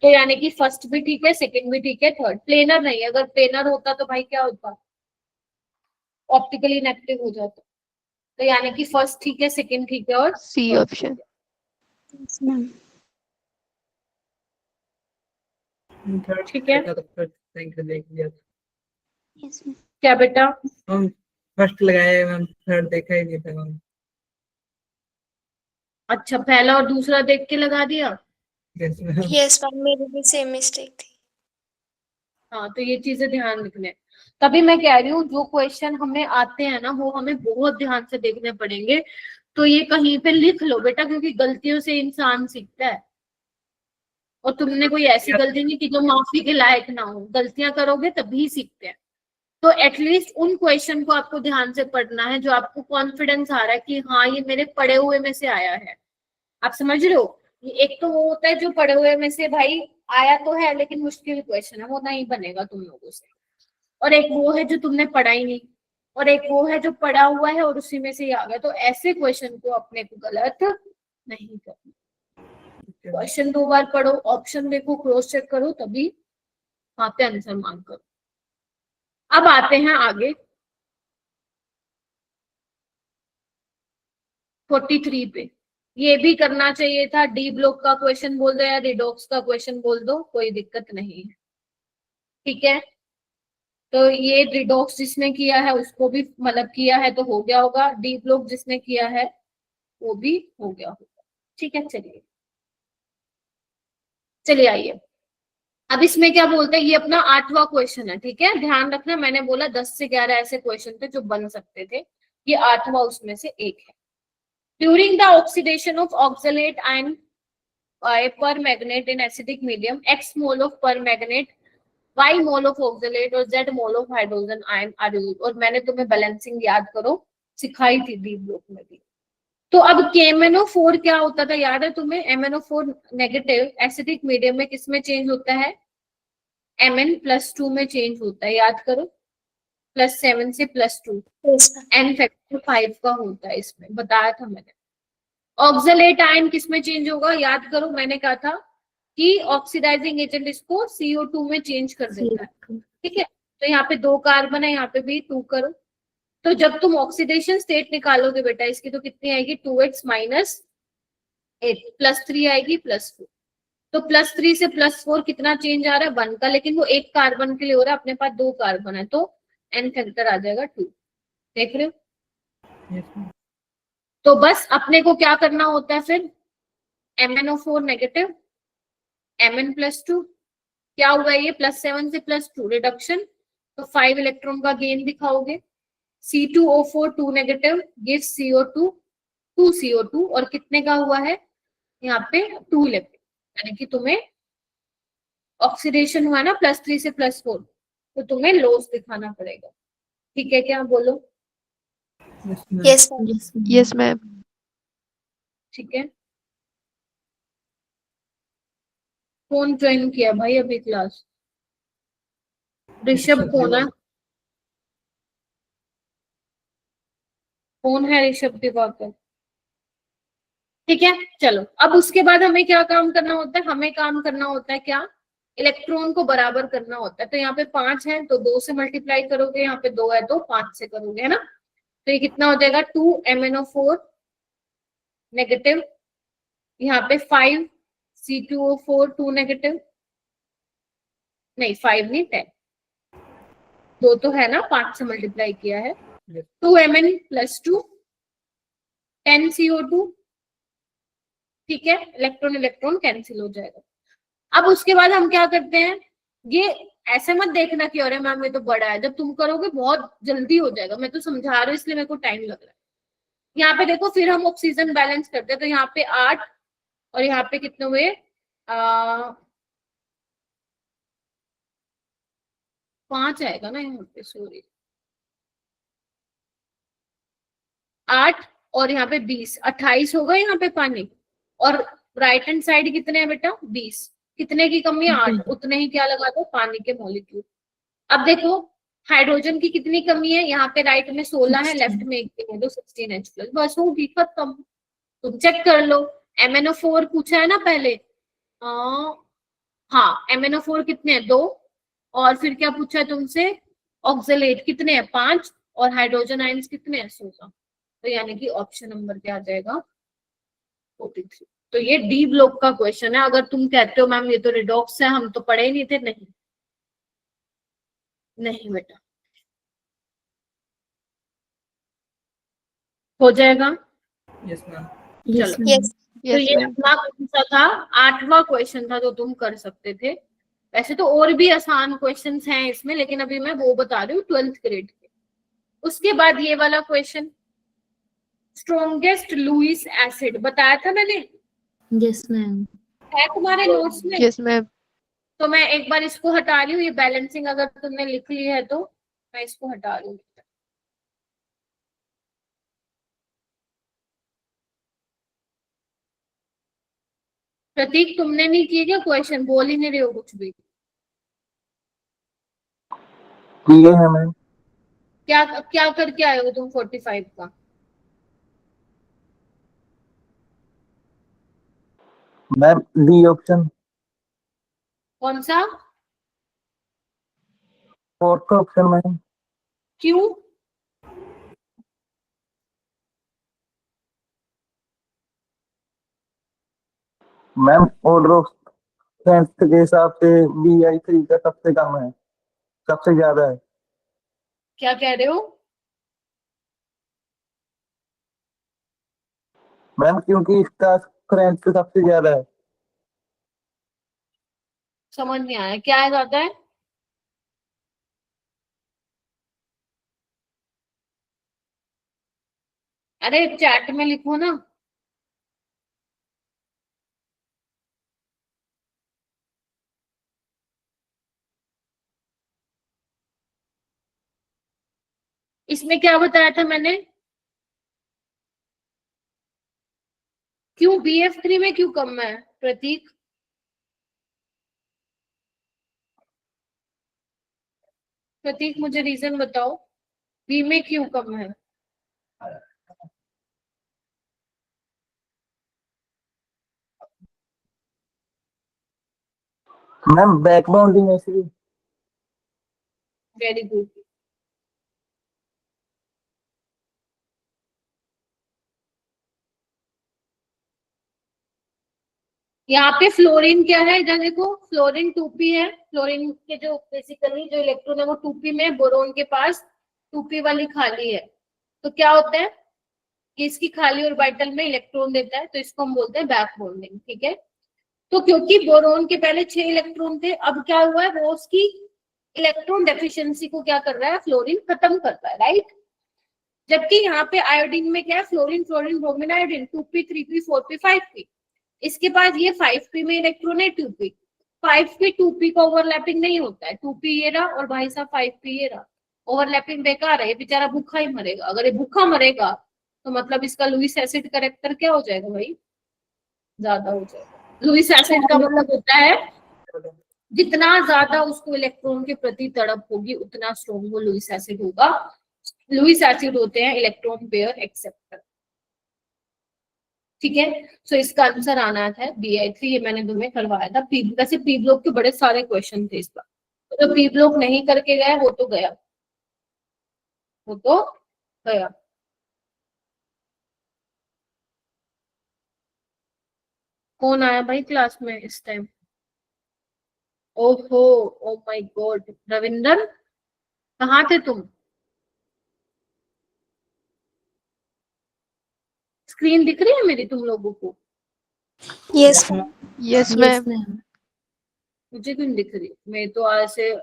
[SPEAKER 1] तो यानी कि फर्स्ट भी ठीक है, सेकंड भी ठीक है, थर्ड प्लेनर नहीं। अगर प्लेनर होता तो भाई क्या होता? ऑप्टिकली इनएक्टिव हो जाता। तो यानी कि फर्स्ट ठीक है, सेकंड ठीक है और
[SPEAKER 8] C
[SPEAKER 1] third
[SPEAKER 8] option.
[SPEAKER 3] Yes ma'am.
[SPEAKER 7] Third
[SPEAKER 1] ठीक है।
[SPEAKER 7] देखा तो फर्स्ट देख लिया।
[SPEAKER 3] Yes ma'am.
[SPEAKER 1] क्या बेटा?
[SPEAKER 7] हम फर्स्ट लगाए मैम, थर्ड देखा ही नहीं था मैम।
[SPEAKER 1] अच्छा, पहला और दूसरा देख के लगा दिया।
[SPEAKER 7] Yes ma'am.
[SPEAKER 2] यस मैम, मेरी भी सेम मिस्टेक थी।
[SPEAKER 1] हाँ, तो ये चीजें ध्यान रखने। तभी मैं कह रही हूँ जो क्वेश्चन हमें आते हैं ना वो हमें बहुत ध्यान से देखने पड़ेंगे। तो ये कहीं पे लिख लो बेटा, क्योंकि गलतियों से इंसान सीखता है। और तुमने कोई ऐसी गलती नहीं की जो माफी के लायक ना हो। गलतियां करोगे तभी सीखते हैं। तो एटलीस्ट उन क्वेश्चन को आपको ध्यान से पढ़ना है जो आपको कॉन्फिडेंस आ रहा है कि हाँ ये मेरे पढ़े हुए में से आया है। आप समझ रहे हो? ये एक तो वो होता है जो पढ़े हुए में से भाई आया तो है लेकिन मुश्किल क्वेश्चन है, वो नहीं बनेगा तुम लोगों से। और एक वो है जो तुमने पढ़ा ही नहीं। और एक वो है जो पढ़ा हुआ है और उसी में से ही आ गया। तो ऐसे क्वेश्चन को अपने को गलत नहीं करना। क्वेश्चन 2 बार पढ़ो, ऑप्शन देखो, क्रॉस चेक करो, तभी वहां पे आंसर मार्क करो। अब आते हैं आगे 43 पे। ये भी करना चाहिए था। डी ब्लॉक का क्वेश्चन बोल दो या रिडॉक्स का क्वेश्चन बोल दो, कोई दिक्कत नहीं है। ठीक है, तो ये रिडॉक्स जिसने किया है उसको भी मतलब किया है तो हो गया होगा। डी ब्लॉक जिसने किया है वो भी हो गया होगा। ठीक है, चलिए आइए। अब इसमें क्या बोलते हैं, ये अपना 8वां क्वेश्चन है। ठीक है, ध्यान रखना, मैंने बोला 10 से 11 ऐसे क्वेश्चन थे जो बन सकते थे। ये 8वां उसमें से एक है। During the oxidation of oxalate ion permanganate in acidic medium, x mole of permanganate, y mole of oxalate और z mole of hydrogen ion are used. और मैंने तुम्हें बैलेंसिंग याद करो सिखाई थी डी ब्लॉक में भी। तो अब KMnO4 क्या होता था, याद है तुम्हें? MnO4 नेगेटिव एसिडिक मीडियम में किस में चेंज होता है? Mn+2 में चेंज होता है, याद करो। +7 से +2, n फैक्टर 5 का होता है, इसमें बताया था मैंने। ऑक्सलेट आयन किस में चेंज होगा, याद करो, मैंने कहा था कि ऑक्सीडाइजिंग एजेंट इसको CO2 में चेंज कर देता है। ठीक है, तो यहाँ पे 2 कार्बन है, यहाँ पे भी 2 करो। तो जब तुम ऑक्सीडेशन स्टेट निकालोगे बेटा इसकी, तो कितनी आएगी? 2x - 8 +3 आएगी +4। तो +3 से +4 कितना चेंज आ रहा है? 1 का, लेकिन वो 1 कार्बन के लिए हो रहा है, अपने पास 2 कार्बन है, तो n फैक्टर आ जाएगा 2। देख रहे हो?
[SPEAKER 7] Yes ma'am.
[SPEAKER 1] तो बस अपने को क्या करना होता है फिर? MnO4 नेगेटिव, Mn+2 क्या हुआ? ये +7 से +2 रिडक्शन, तो 5 इलेक्ट्रॉन का गेन दिखाओगे। C2O4 2 negative gives CO2 2 CO2, और कितने का हुआ है यहाँ पे? 2 इलेक्ट्रॉन, यानी कि तुम्हें ऑक्सीडेशन हुआ ना +3 से +4, तो तुम्हें लॉस दिखाना पड़ेगा। ठीक है क्या? बोलो।
[SPEAKER 7] Yes ma'am.
[SPEAKER 2] Yes ma'am.
[SPEAKER 8] Yes, ma'am.
[SPEAKER 1] ठीक है, कौन ज्वाइन किया भाई अभी क्लास? ऋषभ कौन है? कौन है ऋषभ दिवाकर? ठीक है, चलो। अब उसके बाद हमें क्या काम करना होता है? हमें काम करना होता है क्या? इलेक्ट्रॉन को बराबर करना होता है। तो यहाँ पे 5 है तो 2 से मल्टीप्लाई करोगे, यहाँ पे 2 है तो 5 से करोगे, है ना? तो ये कितना हो जाएगा? 2 MnO4 नेगेटिव, यहाँ पे 5 C2O4 2 नेगेटिव, नहीं 5 नहीं 10, 2 तो है ना, 5 से मल्टीप्लाई किया है। 2 Mn+2 10 CO2। ठीक है, इलेक्ट्रॉन इलेक्ट्रॉन कैंसिल हो जाएगा। अब उसके बाद हम क्या करते हैं? ये ऐसे मत देखना कि अरे मैम ये तो बड़ा है, जब तुम करोगे बहुत जल्दी हो जाएगा। मैं तो समझा रही हूँ इसलिए मेरे को टाइम लग रहा है। यहाँ पे देखो, फिर हम ऑक्सीजन बैलेंस करते हैं, तो यहाँ पे 8 और यहाँ पे कितने हुए? 5 आएगा ना यहाँ पे, सॉरी 8 और यहाँ पे 20, 28 होगा यहाँ पे पानी। और राइट हैंड साइड कितने हैं बेटा? 20। कितने की कमी है? 8। उतने ही क्या लगा दो? पानी के मॉलिक्यूल। अब देखो हाइड्रोजन की कितनी कमी है, यहाँ पे राइट में 16 है, लेफ्ट में 1 है, तो 16H प्लस, बस होगी खत्म। तुम चेक कर लो। MnO4 पूछा है ना पहले, हाँ MnO4 कितने हैं, 2, और फिर क्या पूछा है तुमसे, ऑक्सलेट कितने हैं, 5, और हाइड्रोजन आयंस कितने हैं, 16। तो यानी कि ऑप्शन नंबर क्या आ जाएगा, 43। तो ये डी ब्लॉक का क्वेश्चन है। अगर तुम कहते हो मैम ये तो रिडॉक्स है, हम तो पढ़े ही नहीं थे, नहीं नहीं बेटा, हो जाएगा।
[SPEAKER 7] Yes ma'am.
[SPEAKER 5] Yes,
[SPEAKER 1] चलो,
[SPEAKER 5] ma'am.
[SPEAKER 2] Yes.
[SPEAKER 1] तो
[SPEAKER 8] Yes,
[SPEAKER 1] ये
[SPEAKER 8] ma'am.
[SPEAKER 1] अपना कौन सा था, 8वां क्वेश्चन था जो तुम कर सकते थे। वैसे तो और भी आसान क्वेश्चंस हैं इसमें, लेकिन अभी मैं वो बता रही हूँ 12th ग्रेड के। उसके बाद ये वाला क्वेश्चन, स्ट्रॉन्गेस्ट लुईस एसिड बताया था मैंने,
[SPEAKER 5] Yes, ma'am.
[SPEAKER 1] है तुम्हारे नोट्स में।
[SPEAKER 8] Yes, ma'am.
[SPEAKER 1] तो मैं एक बार इसको हटा रही हूँ, ये बैलेंसिंग अगर तुमने लिख ली है तो मैं इसको हटा रही हूँ। प्रतीक तुमने नहीं किए क्या क्वेश्चन, बोल ही नहीं रहे हो कुछ भी।
[SPEAKER 6] किए हैं मैम।
[SPEAKER 1] क्या क्या करके आए हो तुम 45 का।
[SPEAKER 6] मैम डी ऑप्शन,
[SPEAKER 1] कौन सा,
[SPEAKER 6] 4th ऑप्शन मैम।
[SPEAKER 1] क्यों।
[SPEAKER 6] मैम ऑर्डर ऑफ स्ट्रेंथ के हिसाब से BI3 का सबसे कम है, सबसे ज्यादा है।
[SPEAKER 1] क्या कह रहे हो।
[SPEAKER 6] मैम क्योंकि इसका स्ट्रेंथ सबसे ज्यादा है।
[SPEAKER 1] समझ नहीं आया, क्या है ज्यादा है। अरे चैट में लिखो ना। इसमें क्या बताया था मैंने, क्यों BF3 में क्यों कम है प्रतीक। प्रतीक मुझे रीजन बताओ, बी में क्यों कम है।
[SPEAKER 6] Ma'am back bounding acid.
[SPEAKER 1] Very good. यहाँ पे फ्लोरीन क्या है, इधर देखो, फ्लोरीन 2p है। फ्लोरीन के जो बेसिकली जो इलेक्ट्रॉन है वो 2p में है, बोरोन के पास 2p वाली खाली है। तो क्या होता है कि इसकी खाली ऑर्बिटल में इलेक्ट्रॉन देता है, तो इसको हम बोलते हैं बैक बॉन्डिंग, ठीक है। तो क्योंकि बोरोन के पहले 6 इलेक्ट्रॉन थे, अब क्या हुआ है, वो उसकी इलेक्ट्रॉन डेफिशिएंसी को क्या कर रहा है, फ्लोरीन खत्म कर रहा है, राइट। जबकि यहाँ पे आयोडीन में क्या है, fluorine fluorine bromine iodine 2p 3p 4p 5p। इसके बाद ये 5p में इलेक्ट्रॉन है 2p, 5p 2p का ओवरलैपिंग नहीं होता है, 2p ये रहा और भाई साहब 5p ये रहा, ओवरलैपिंग बेकार है, ये बेचारा भूखा ही मरेगा। अगर ये भूखा मरेगा तो मतलब इसका लुईस एसिड करेक्टर क्या हो जाएगा भाई, ज्यादा हो जाएगा। लुईस एसिड का मतलब होता है जितना ज्यादा उसको इलेक्ट्रॉन के प्रति तड़प होगी उतना स्ट्रॉन्ग वो लुईस एसिड होगा। लुईस एसिड होते हैं इलेक्ट्रॉन पेयर एक्सेप्टर, ठीक है। सो इसका आंसर आना था BI3, ये मैंने तुम्हें करवाया था। वैसे पी ब्लॉक के बड़े सारे क्वेश्चन थे इस बार, तो जो पी ब्लॉक नहीं करके गया वो तो गया, वो तो गया। कौन आया भाई क्लास में इस टाइम, ओहो, ओ माय गॉड, रविंदर कहाँ थे तुम। स्क्रीन दिख रही है मेरी तुम लोगों को,
[SPEAKER 2] Yes.
[SPEAKER 8] Yes,
[SPEAKER 5] Yes,
[SPEAKER 8] ma'am.
[SPEAKER 5] ma'am.
[SPEAKER 1] मुझे क्यों नहीं दिख रही, मैं तो ऐसे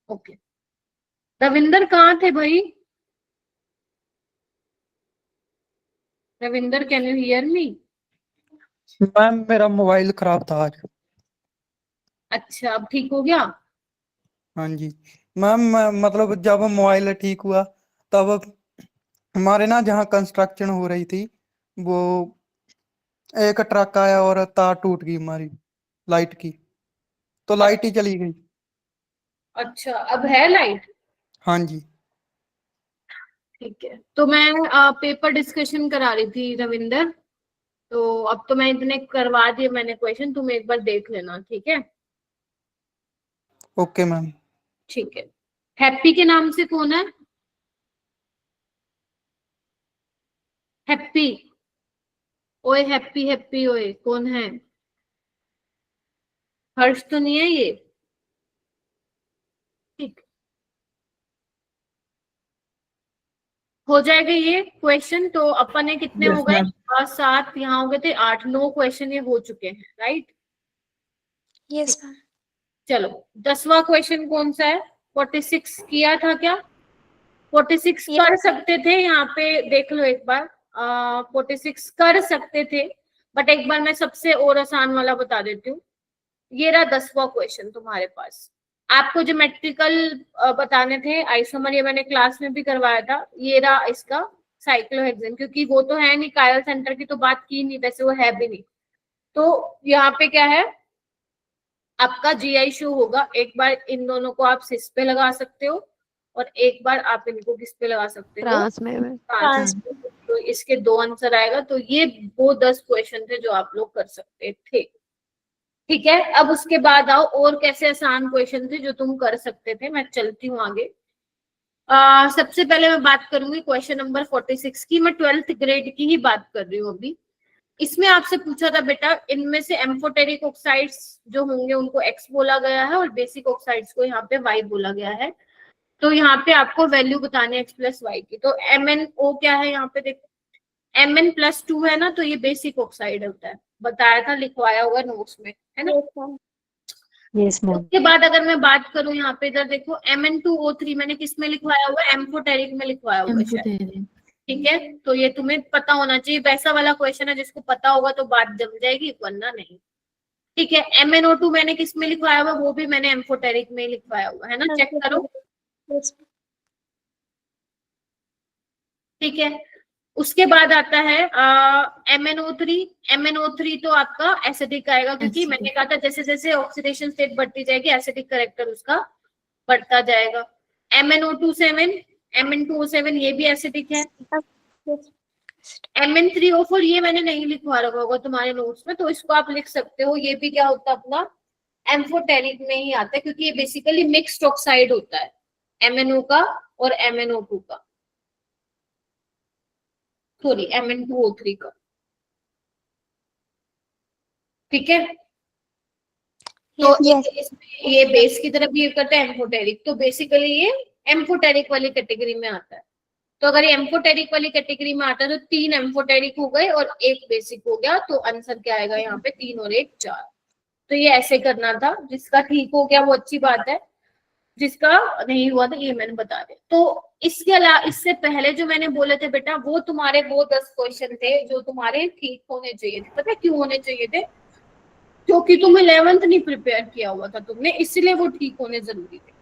[SPEAKER 1] ओके। रविंदर कहाँ थे भाई, Ravinder can you hear me.
[SPEAKER 9] Ma'am मेरा मोबाइल खराब था आज।
[SPEAKER 1] अच्छा अब ठीक हो गया।
[SPEAKER 9] हाँ जी मैम, मतलब जब मोबाइल ठीक हुआ तब हमारे ना जहाँ कंस्ट्रक्शन हो रही थी वो एक ट्रक आया और तार टूट गई हमारी। लाइट की, तो लाइट ही चली गई।
[SPEAKER 1] अच्छा, अब है लाइट?
[SPEAKER 9] हाँ जी।
[SPEAKER 1] ठीक है, तो मैं पेपर डिस्कशन करा रही थी रविंदर, तो अब तो मैं इतने करवा दिए मैंने क्वेश्चन, तुम एक बार देख लेना, ठीक है?
[SPEAKER 9] Okay ma'am.
[SPEAKER 1] ठीक है। हैप्पी के नाम से कौन है? हैप्पी, ओए हैप्पी हैप्पी ओए, कौन है? हर्ष तो नहीं है ये? ठीक, हो जाएगा ये क्वेश्चन। तो अपन ने कितने हो
[SPEAKER 7] यस
[SPEAKER 1] गए?
[SPEAKER 7] मैम।
[SPEAKER 1] 7, यहाँ हो गए थे 8, 9 क्वेश्चन ये हो चुके हैं, राइट?
[SPEAKER 2] Yes ma'am.
[SPEAKER 1] चलो 10वां क्वेश्चन कौन सा है? 46 किया था क्या? 46 कर सकते थे, यहाँ पे देख लो एक बार। 46 कर सकते थे, बट एक बार मैं सबसे और आसान वाला बता देती हूँ। ये रहा 10वां क्वेश्चन तुम्हारे पास। आपको ज्योमेट्रिकल बताने थे आइसोमर, ये मैंने क्लास में भी करवाया था। ये रहा इसका साइक्लोहेक्सेन, क्योंकि वो तो है नहीं, कायल सेंटर की तो बात की नहीं, वैसे वो है भी नहीं। तो यहाँ पे क्या है, आपका जीआई शो होगा। एक बार इन दोनों को आप सिस पे लगा सकते हो, और एक बार आप इनको किस पे लगा सकते हो?
[SPEAKER 8] ट्रांस में
[SPEAKER 1] ट्रांस पे। तो इसके 2 आंसर आएगा। तो ये वो 10 क्वेश्चन थे जो आप लोग कर सकते थे, ठीक है? अब उसके बाद आओ और कैसे आसान क्वेश्चन थे जो तुम कर सकते थे। मैं चलती हूँ आगे। सबसे पहले मैं बात करूंगी क्वेश्चन नंबर 46 की। मैं 12th ग्रेड की ही बात कर रही हूँ अभी। इसमें आपसे पूछा था बेटा, इनमें से एम्फोटेरिक ऑक्साइड्स जो होंगे उनको एक्स बोला गया है, और बेसिक ऑक्साइड्स को यहाँ पे वाई बोला गया है। तो यहाँ पे आपको वैल्यू बतानी है एक्स प्लस वाई की। तो MnO क्या है यहाँ पे देखो, Mn+2 है ना, तो ये बेसिक ऑक्साइड होता है, बताया था, लिखवाया हुआ नोट्स में, है ना?
[SPEAKER 5] Yes ma'am.
[SPEAKER 1] उसके बाद अगर मैं बात करूं, यहाँ पे इधर देखो Mn2O3 मैंने किस में लिखवाया हुआ है? एम्फोटेरिक में लिखवाया हुआ है शायद,
[SPEAKER 5] एम्फोटेरिक।
[SPEAKER 1] ठीक है? तो ये तुम्हें पता होना चाहिए, वैसा वाला क्वेश्चन है जिसको पता होगा तो बात जम जाएगी, वरना नहीं, ठीक है? MnO2 मैंने किस में लिखवाया हुआ? वो भी मैंने एम्फोटेरिक में लिखवाया हुआ है ना, चेक करो, ठीक है? उसके बाद आता है MnO3। MnO3 तो आपका एसिडिक आएगा, क्योंकि मैंने कहा था जैसे जैसे ऑक्सीडेशन स्टेट बढ़ती जाएगी एसिडिक कैरेक्टर उसका बढ़ता जाएगा। MnO2 Mn2O7 ये भी एसिडिक है। Mn3O4 ये मैंने नहीं लिखवा रखा होगा तुम्हारे नोट्स में, तो इसको आप लिख सकते हो। ये भी क्या होता है अपना, एम्फोटेरिक में ही आता है, क्योंकि ये बेसिकली मिक्स्ड ऑक्साइड होता है MnO का और MnO2 का, सॉरी Mn2O3 का, ठीक है? तो ये बेस की तरफ बिहेव करता है एम्फोटेरिक, तो बेसिकली ये एम्फोटेरिक वाली कैटेगरी में आता है। तो अगर ये एम्फोटेरिक वाली कैटेगरी में आता है तो 3 एम्फोटेरिक हो गए और 1 बेसिक हो गया। तो आंसर क्या आएगा यहाँ पे? 3 और 1 4। तो ये ऐसे करना था। जिसका ठीक हो गया वो अच्छी बात है, जिसका नहीं हुआ था ये मैंने बता दिया। तो इसके अलावा, इससे पहले जो मैंने बोले थे बेटा, वो तुम्हारे वो 10 क्वेश्चन थे जो तुम्हारे ठीक होने चाहिए थे। पता है क्यों होने चाहिए थे? क्योंकि तुम 11th नहीं प्रिपेयर किया हुआ था तुमने, इसलिए वो ठीक होने जरूरी थे।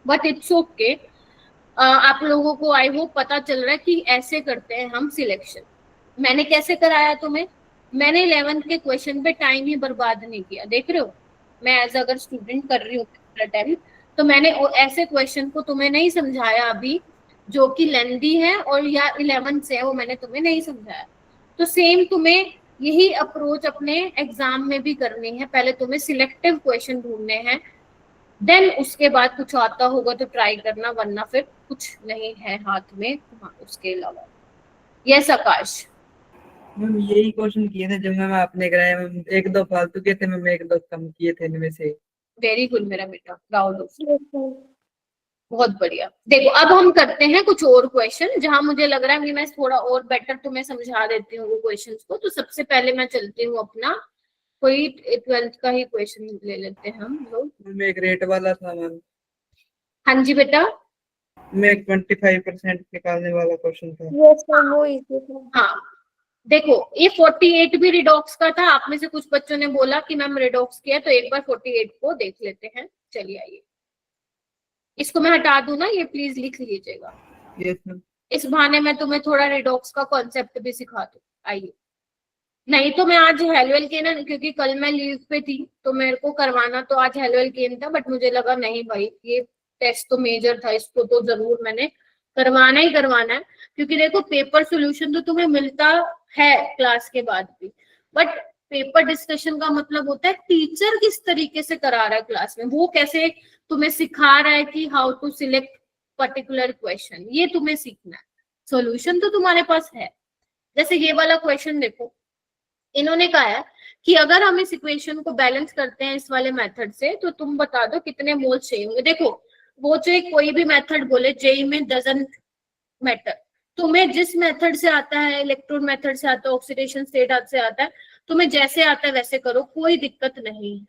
[SPEAKER 1] बट इट्स ओके, आप लोगों को आई होप पता चल रहा है कि ऐसे करते हैं हम सिलेक्शन। मैंने कैसे कराया तुम्हें? मैंने 11th के क्वेश्चन पे टाइम ही बर्बाद नहीं किया। देख रहे हो, मैं एज अगर स्टूडेंट कर रही हूँ, तो मैंने ऐसे क्वेश्चन को तुम्हें नहीं समझाया अभी जो कि लेंदी है और या 11th से है, वो मैंने तुम्हें नहीं समझाया। तो सेम तुम्हें यही अप्रोच अपने एग्जाम में भी करनी है। पहले तुम्हें सिलेक्टिव क्वेश्चन ढूंढने हैं, देन उसके बाद कुछ आता होगा तो ट्राई करना, वरना फिर कुछ नहीं है हाथ में उसके अलावा। यस आकाश।
[SPEAKER 7] मैम यही क्वेश्चन किए थे जो मैम आपने कराया मैम, 1-2 फालतू के थे मैम, 1-2 कम किए थे इनमें से।
[SPEAKER 1] वेरी गुड मेरा बेटा, प्राउड ऑफ यू, बहुत बढ़िया। देखो अब हम करते हैं कुछ और क्वेश्चन जहां मुझे लग रहा है कि मैं थोड़ा और बेटर तुम्हें समझा देती हूँ वो क्वेश्चंस को। तो सबसे पहले मैं चलती हूँ अपना कोई 12th का ही क्वेश्चन ले लेते हैं हम लोग।
[SPEAKER 7] मैम एक रेट वाला था मैम,
[SPEAKER 1] हाँ जी बेटा।
[SPEAKER 7] मैं 25% निकालने वाला क्वेश्चन था।
[SPEAKER 2] यस मैम, वो इजी था।
[SPEAKER 1] हाँ देखो, ये 48 भी रिडॉक्स का था। आप में से कुछ बच्चों ने बोला कि मैम रिडॉक्स किया, तो एक बार 48 को देख लेते हैं। चलिए आइए, इसको मैं हटा दूं ना, ये प्लीज लिख लीजिएगा।
[SPEAKER 7] Yes ma'am.
[SPEAKER 1] इस बहाने मैं तुम्हें थोड़ा रिडॉक्स का कॉन्सेप्ट भी सिखा दूं। आइए, नहीं तो मैं आज हेलवेल के ना, क्योंकि कल मैं लीव पे थी तो मेरे को करवाना तो आज हेलवेल केन था, बट मुझे लगा नहीं भाई ये टेस्ट तो मेजर था, इसको तो जरूर मैंने करवाना ही करवाना है। क्योंकि देखो पेपर सोल्यूशन तो तुम्हें मिलता है क्लास के बाद भी, बट पेपर डिस्कशन का मतलब होता है टीचर किस तरीके से करा रहा है क्लास में, वो कैसे तुम्हें सिखा रहा है कि how to select particular question, ये तुम्हें सीखना है। सॉल्यूशन तो तुम्हारे पास है। जैसे ये वाला क्वेश्चन देखो, इन्होंने कहा है कि अगर हम इस इक्वेशन को बैलेंस करते हैं इस वाले मेथड से तो तुम बता दो कितने मोल्स चाहिए होंगे। देखो वो जो कोई भी मेथड बोले जेई में डजंट मैटर, तुम्हें जिस मेथड से आता है, इलेक्ट्रॉन मेथड से आता है, ऑक्सीडेशन स्टेट से आता है, तुम्हें जैसे आता है वैसे करो, कोई दिक्कत नहीं है।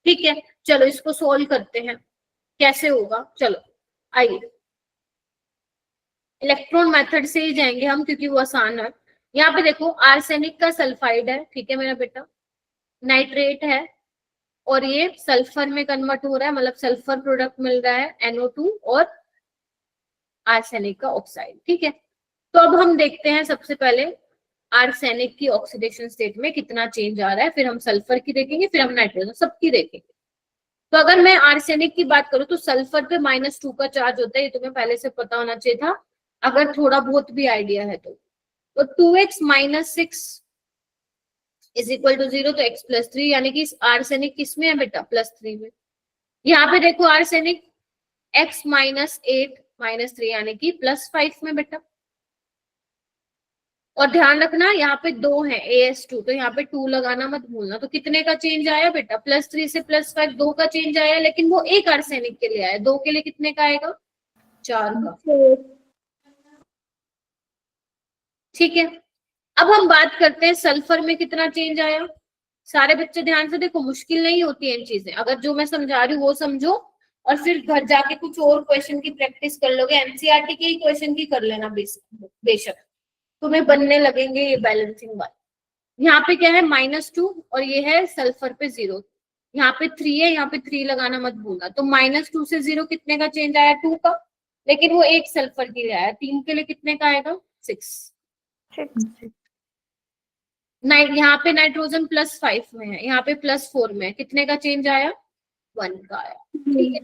[SPEAKER 1] ठीक है, चलो इसको सोल्व करते हैं, कैसे होगा। चलो आइए इलेक्ट्रॉन मेथड से ही जाएंगे हम, क्योंकि वो आसान है। यहाँ पे देखो आर्सेनिक का सल्फाइड है, ठीक है मेरा बेटा, नाइट्रेट है, और ये सल्फर में कन्वर्ट हो रहा है, मतलब सल्फर प्रोडक्ट मिल रहा है NO2 और आर्सेनिक का ऑक्साइड। ठीक है, तो अब हम देखते हैं सबसे पहले आर्सेनिक की ऑक्सीडेशन स्टेट में कितना चेंज आ रहा है, फिर हम सल्फर की देखेंगे, फिर हम नाइट्रोजन सबकी देखेंगे। तो अगर मैं आर्सेनिक की बात करूं तो सल्फर पे -2 का चार्ज होता है, ये तुम्हें पहले से पता होना चाहिए था अगर थोड़ा बहुत भी आइडिया है तो 2x - 6 इज इक्वल टू 0, तो x + 3, यानी कि आर्सेनिक किसमें है बेटा, +3 में। यहाँ पे देखो आर्सेनिक x - 8 - 3 यानी कि +5 में बेटा। और ध्यान रखना यहाँ पे 2 है AS2, तो यहाँ पे 2 लगाना मत भूलना। तो कितने का चेंज आया बेटा, +3 से +5 2 का चेंज आया, लेकिन वो एक आर्सेनिक के लिए आया, 2 के लिए कितने का आएगा, 4 का। ठीक है, अब हम बात करते हैं सल्फर में कितना चेंज आया। सारे बच्चे ध्यान से देखो, मुश्किल नहीं होती है चीजें, अगर जो मैं समझा रही हूँ वो समझो और फिर घर जाके कुछ और क्वेश्चन की प्रैक्टिस कर लोगे। एनसीईआरटी के ही क्वेश्चन की कर लेना बेशक, तुम्हें बनने लगेंगे ये बैलेंसिंग वाले। यहाँ पे क्या है -2 और ये है सल्फर पे 0, यहाँ पे 3 है, यहाँ पे 3 लगाना मत भूलना। तो -2 से 0 कितने का चेंज आया, 2 का, लेकिन वो एक सल्फर के लिए आया, 3 के लिए कितने का आएगा, 6। यहाँ पे नाइट्रोजन +5 में है, यहाँ पे +4 में है, कितने का चेंज आया, 1 का आया। ठीक है,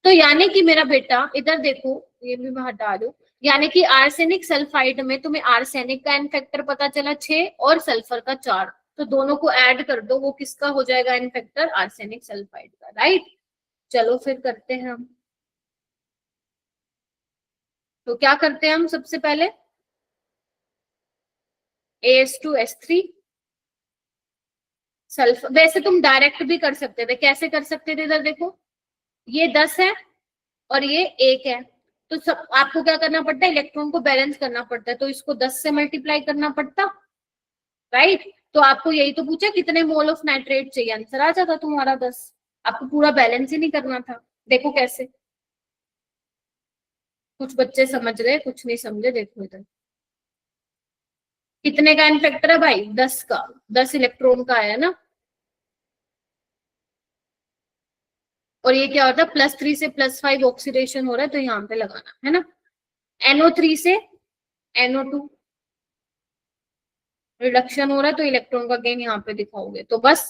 [SPEAKER 1] तो यानी कि मेरा बेटा इधर देखो, ये भी मैं हटा दूं, यानी कि आर्सेनिक सल्फाइड में तुम्हें आर्सेनिक का एन फैक्टर पता चला 6 और सल्फर का 4, तो दोनों को ऐड कर दो, वो किसका हो जाएगा एन फैक्टर, आर्सेनिक सल्फाइड का। राइट, चलो फिर करते हैं हम। तो क्या करते हैं हम, सबसे पहले AS2S3 सल्फर, वैसे तुम डायरेक्ट भी कर सकते थे, कैसे कर सकते थे, इधर देखो ये 10 है और ये 1 है, तो सब आपको क्या करना पड़ता है, इलेक्ट्रॉन को बैलेंस करना पड़ता है, तो इसको 10 से मल्टीप्लाई करना पड़ता। राइट, तो आपको यही तो पूछा कितने मोल ऑफ नाइट्रेट चाहिए, आंसर आ जाता तुम्हारा 10, आपको पूरा बैलेंस ही नहीं करना था। देखो कैसे, कुछ बच्चे समझ गए कुछ नहीं समझे, देखो इधर कितने का एन फैक्टर है भाई, 10 का, 10 इलेक्ट्रॉन का आया ना, और ये क्या होता है, +3 से +5 ऑक्सीडेशन हो रहा है, तो यहाँ पे लगाना है ना, NO3 से NO2 रिडक्शन हो रहा है, तो इलेक्ट्रॉन का गेन यहाँ पे दिखाओगे। तो बस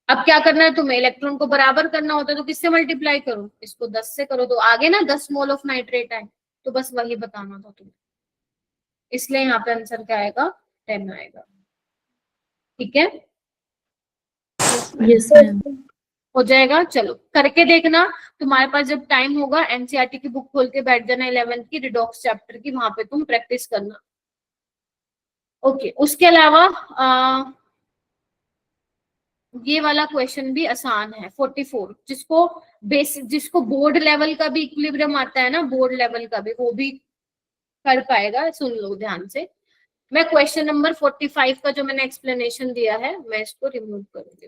[SPEAKER 1] अब क्या करना है तुम्हें, इलेक्ट्रॉन को बराबर करना होता है, तो किससे मल्टीप्लाई करो, इसको 10 से करो, तो आगे ना 10 मोल ऑफ नाइट्रेट आए, तो बस वही बताना था तुम्हें, इसलिए यहाँ पे आंसर क्या आएगा, 10 आएगा। ठीक है,
[SPEAKER 5] Yes, ma'am.
[SPEAKER 1] हो जाएगा। चलो करके देखना, तुम्हारे पास जब टाइम होगा एनसीईआरटी की बुक खोल के बैठ जाना 11th की रिडॉक्स चैप्टर की, वहां पे तुम प्रैक्टिस करना। ओके, उसके अलावा ये वाला क्वेश्चन भी आसान है, 44, जिसको बेसिक, जिसको बोर्ड लेवल का भी इक्विलिब्रियम आता है ना, बोर्ड लेवल का भी, वो भी कर पाएगा। सुन लो ध्यान से, मैं क्वेश्चन नंबर 45 का जो मैंने एक्सप्लेनेशन दिया है, मैं इसको रिमूव करूंगी।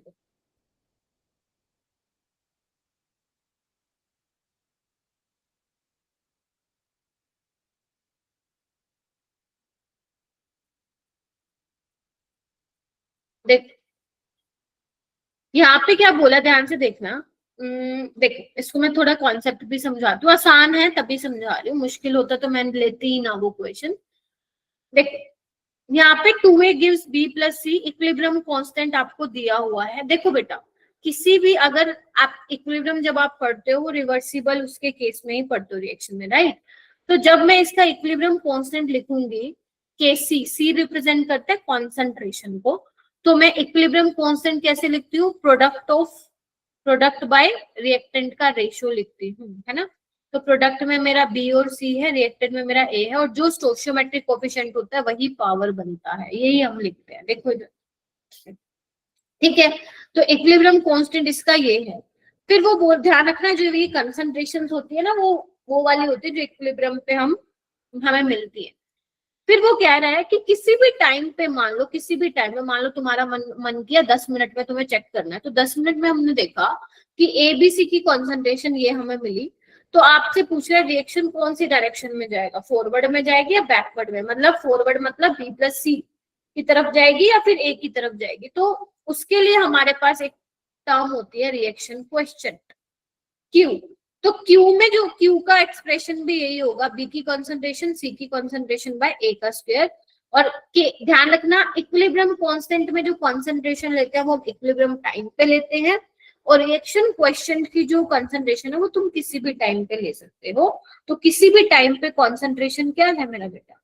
[SPEAKER 1] देख यहाँ पे क्या बोला, ध्यान से देखना। देखो इसको मैं थोड़ा कॉन्सेप्ट भी समझाती हूँ, आसान है तभी समझा रही हूँ, मुश्किल होता तो मैं लेती ही ना वो क्वेश्चन। देखो यहाँ पे 2a gives b plus c equilibrium constant आपको दिया हुआ है। देखो बेटा, किसी भी अगर आप इक्विलिब्रियम जब आप पढ़ते हो वो रिवर्सिबल उसके केस में ही पढ़ते हो रिएक्शन में, राइट। तो जब मैं इसका इक्विलिब्रियम कांस्टेंट लिखूंगी, Kc, c रिप्रेजेंट करता है कॉन्सेंट्रेशन को, तो मैं इक्विलिब्रियम कांस्टेंट कैसे लिखती हूँ, प्रोडक्ट बाय रिएक्टेंट का रेशियो लिखती हूँ, है ना। तो प्रोडक्ट में मेरा B और C है, रिएक्टेंट में मेरा A है, और जो स्टोइकियोमेट्रिक कोएफिशिएंट होता है वही पावर बनता है, यही हम लिखते हैं। देखो इधर, ठीक है। तो इक्विलिब्रियम कांस्टेंट इसका ये है। फिर वो बोल, ध्यान रखना जो ये कंसंट्रेशन होती है ना, वो वाली होती है जो इक्विलिब्रियम पे हमें मिलती है। फिर वो कह रहा है कि किसी भी टाइम पे मान लो, किसी भी टाइम में मान लो तुम्हारा मन किया 10 मिनट में तुम्हें चेक करना है, तो 10 मिनट में हमने देखा कि ABC की कॉन्सेंट्रेशन ये हमें मिली, तो आपसे पूछ रहा है रिएक्शन कौन सी डायरेक्शन में जाएगा, फॉरवर्ड में जाएगी या बैकवर्ड में, मतलब फॉरवर्ड मतलब B plus C की तरफ जाएगी या फिर A की तरफ जाएगी। तो उसके लिए हमारे पास एक टर्म होती है रिएक्शन कोएफिशिएंट Q। तो Q में जो Q का एक्सप्रेशन भी यही होगा, B की कॉन्सेंट्रेशन C की कॉन्सेंट्रेशन बाय A का स्क्वायर। और ध्यान रखना इक्विलिब्रियम कांस्टेंट में जो कॉन्सेंट्रेशन लेते हैं वो इक्विलिब्रियम टाइम पे लेते हैं, और रिएक्शन कोएफिशिएंट की जो कंसंट्रेशन है वो तुम किसी भी टाइम पे ले सकते हो। तो किसी भी टाइम पे कंसंट्रेशन क्या है मेरा बेटा,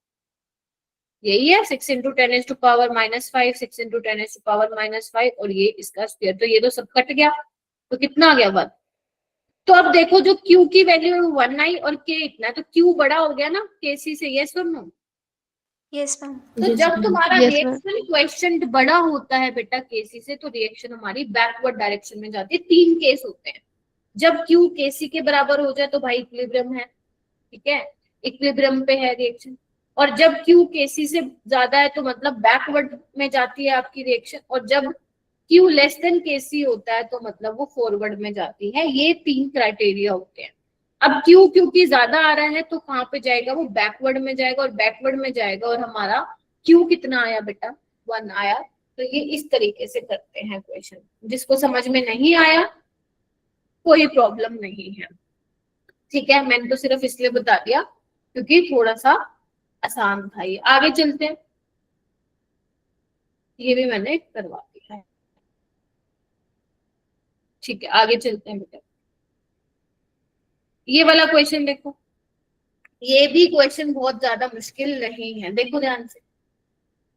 [SPEAKER 1] यही है 6 × 10⁻⁻5, 6 × 10⁻⁻5, और ये इसका स्क्वायर। तो ये तो सब कट गया, तो कितना आ गया 1। तो अब देखो जो Q की वैल्यू 1 आई और K इतना है, तो Q बड़ा हो गया ना Kc से, यस और नो।
[SPEAKER 2] Yes ma'am.
[SPEAKER 1] तो जब तुम्हारा
[SPEAKER 8] Yes,
[SPEAKER 1] रिएक्शन कोएफिशिएंट बड़ा होता है बेटा Kc से, तो रिएक्शन हमारी बैकवर्ड डायरेक्शन में जाती है। 3 केस होते हैं, जब Q Kc के बराबर हो जाए तो भाई इक्विलिब्रियम है, ठीक है, इक्विलिब्रियम पे है रिएक्शन। और जब Q Kc से ज्यादा है तो मतलब बैकवर्ड में जाती है आपकी रिएक्शन, और जब Q लेस देन Kc होता है तो मतलब वो फॉरवर्ड में जाती है। ये 3 क्राइटेरिया होते हैं। अब Q क्योंकि ज्यादा आ रहा है तो कहाँ पे जाएगा, वो बैकवर्ड में जाएगा, और बैकवर्ड में जाएगा, और हमारा Q कितना आया बेटा 1 आया। तो ये इस तरीके से करते हैं क्वेश्चन। जिसको समझ में नहीं आया कोई प्रॉब्लम नहीं है, ठीक है। मैंने तो सिर्फ इसलिए बता दिया क्योंकि थोड़ा सा आसान था ये। आगे चलते हैं, ये भी मैंने करवा दिया है, ठीक है। आगे चलते हैं बेटा, ये वाला क्वेश्चन देखो, ये भी क्वेश्चन बहुत ज्यादा मुश्किल नहीं है। देखो ध्यान से,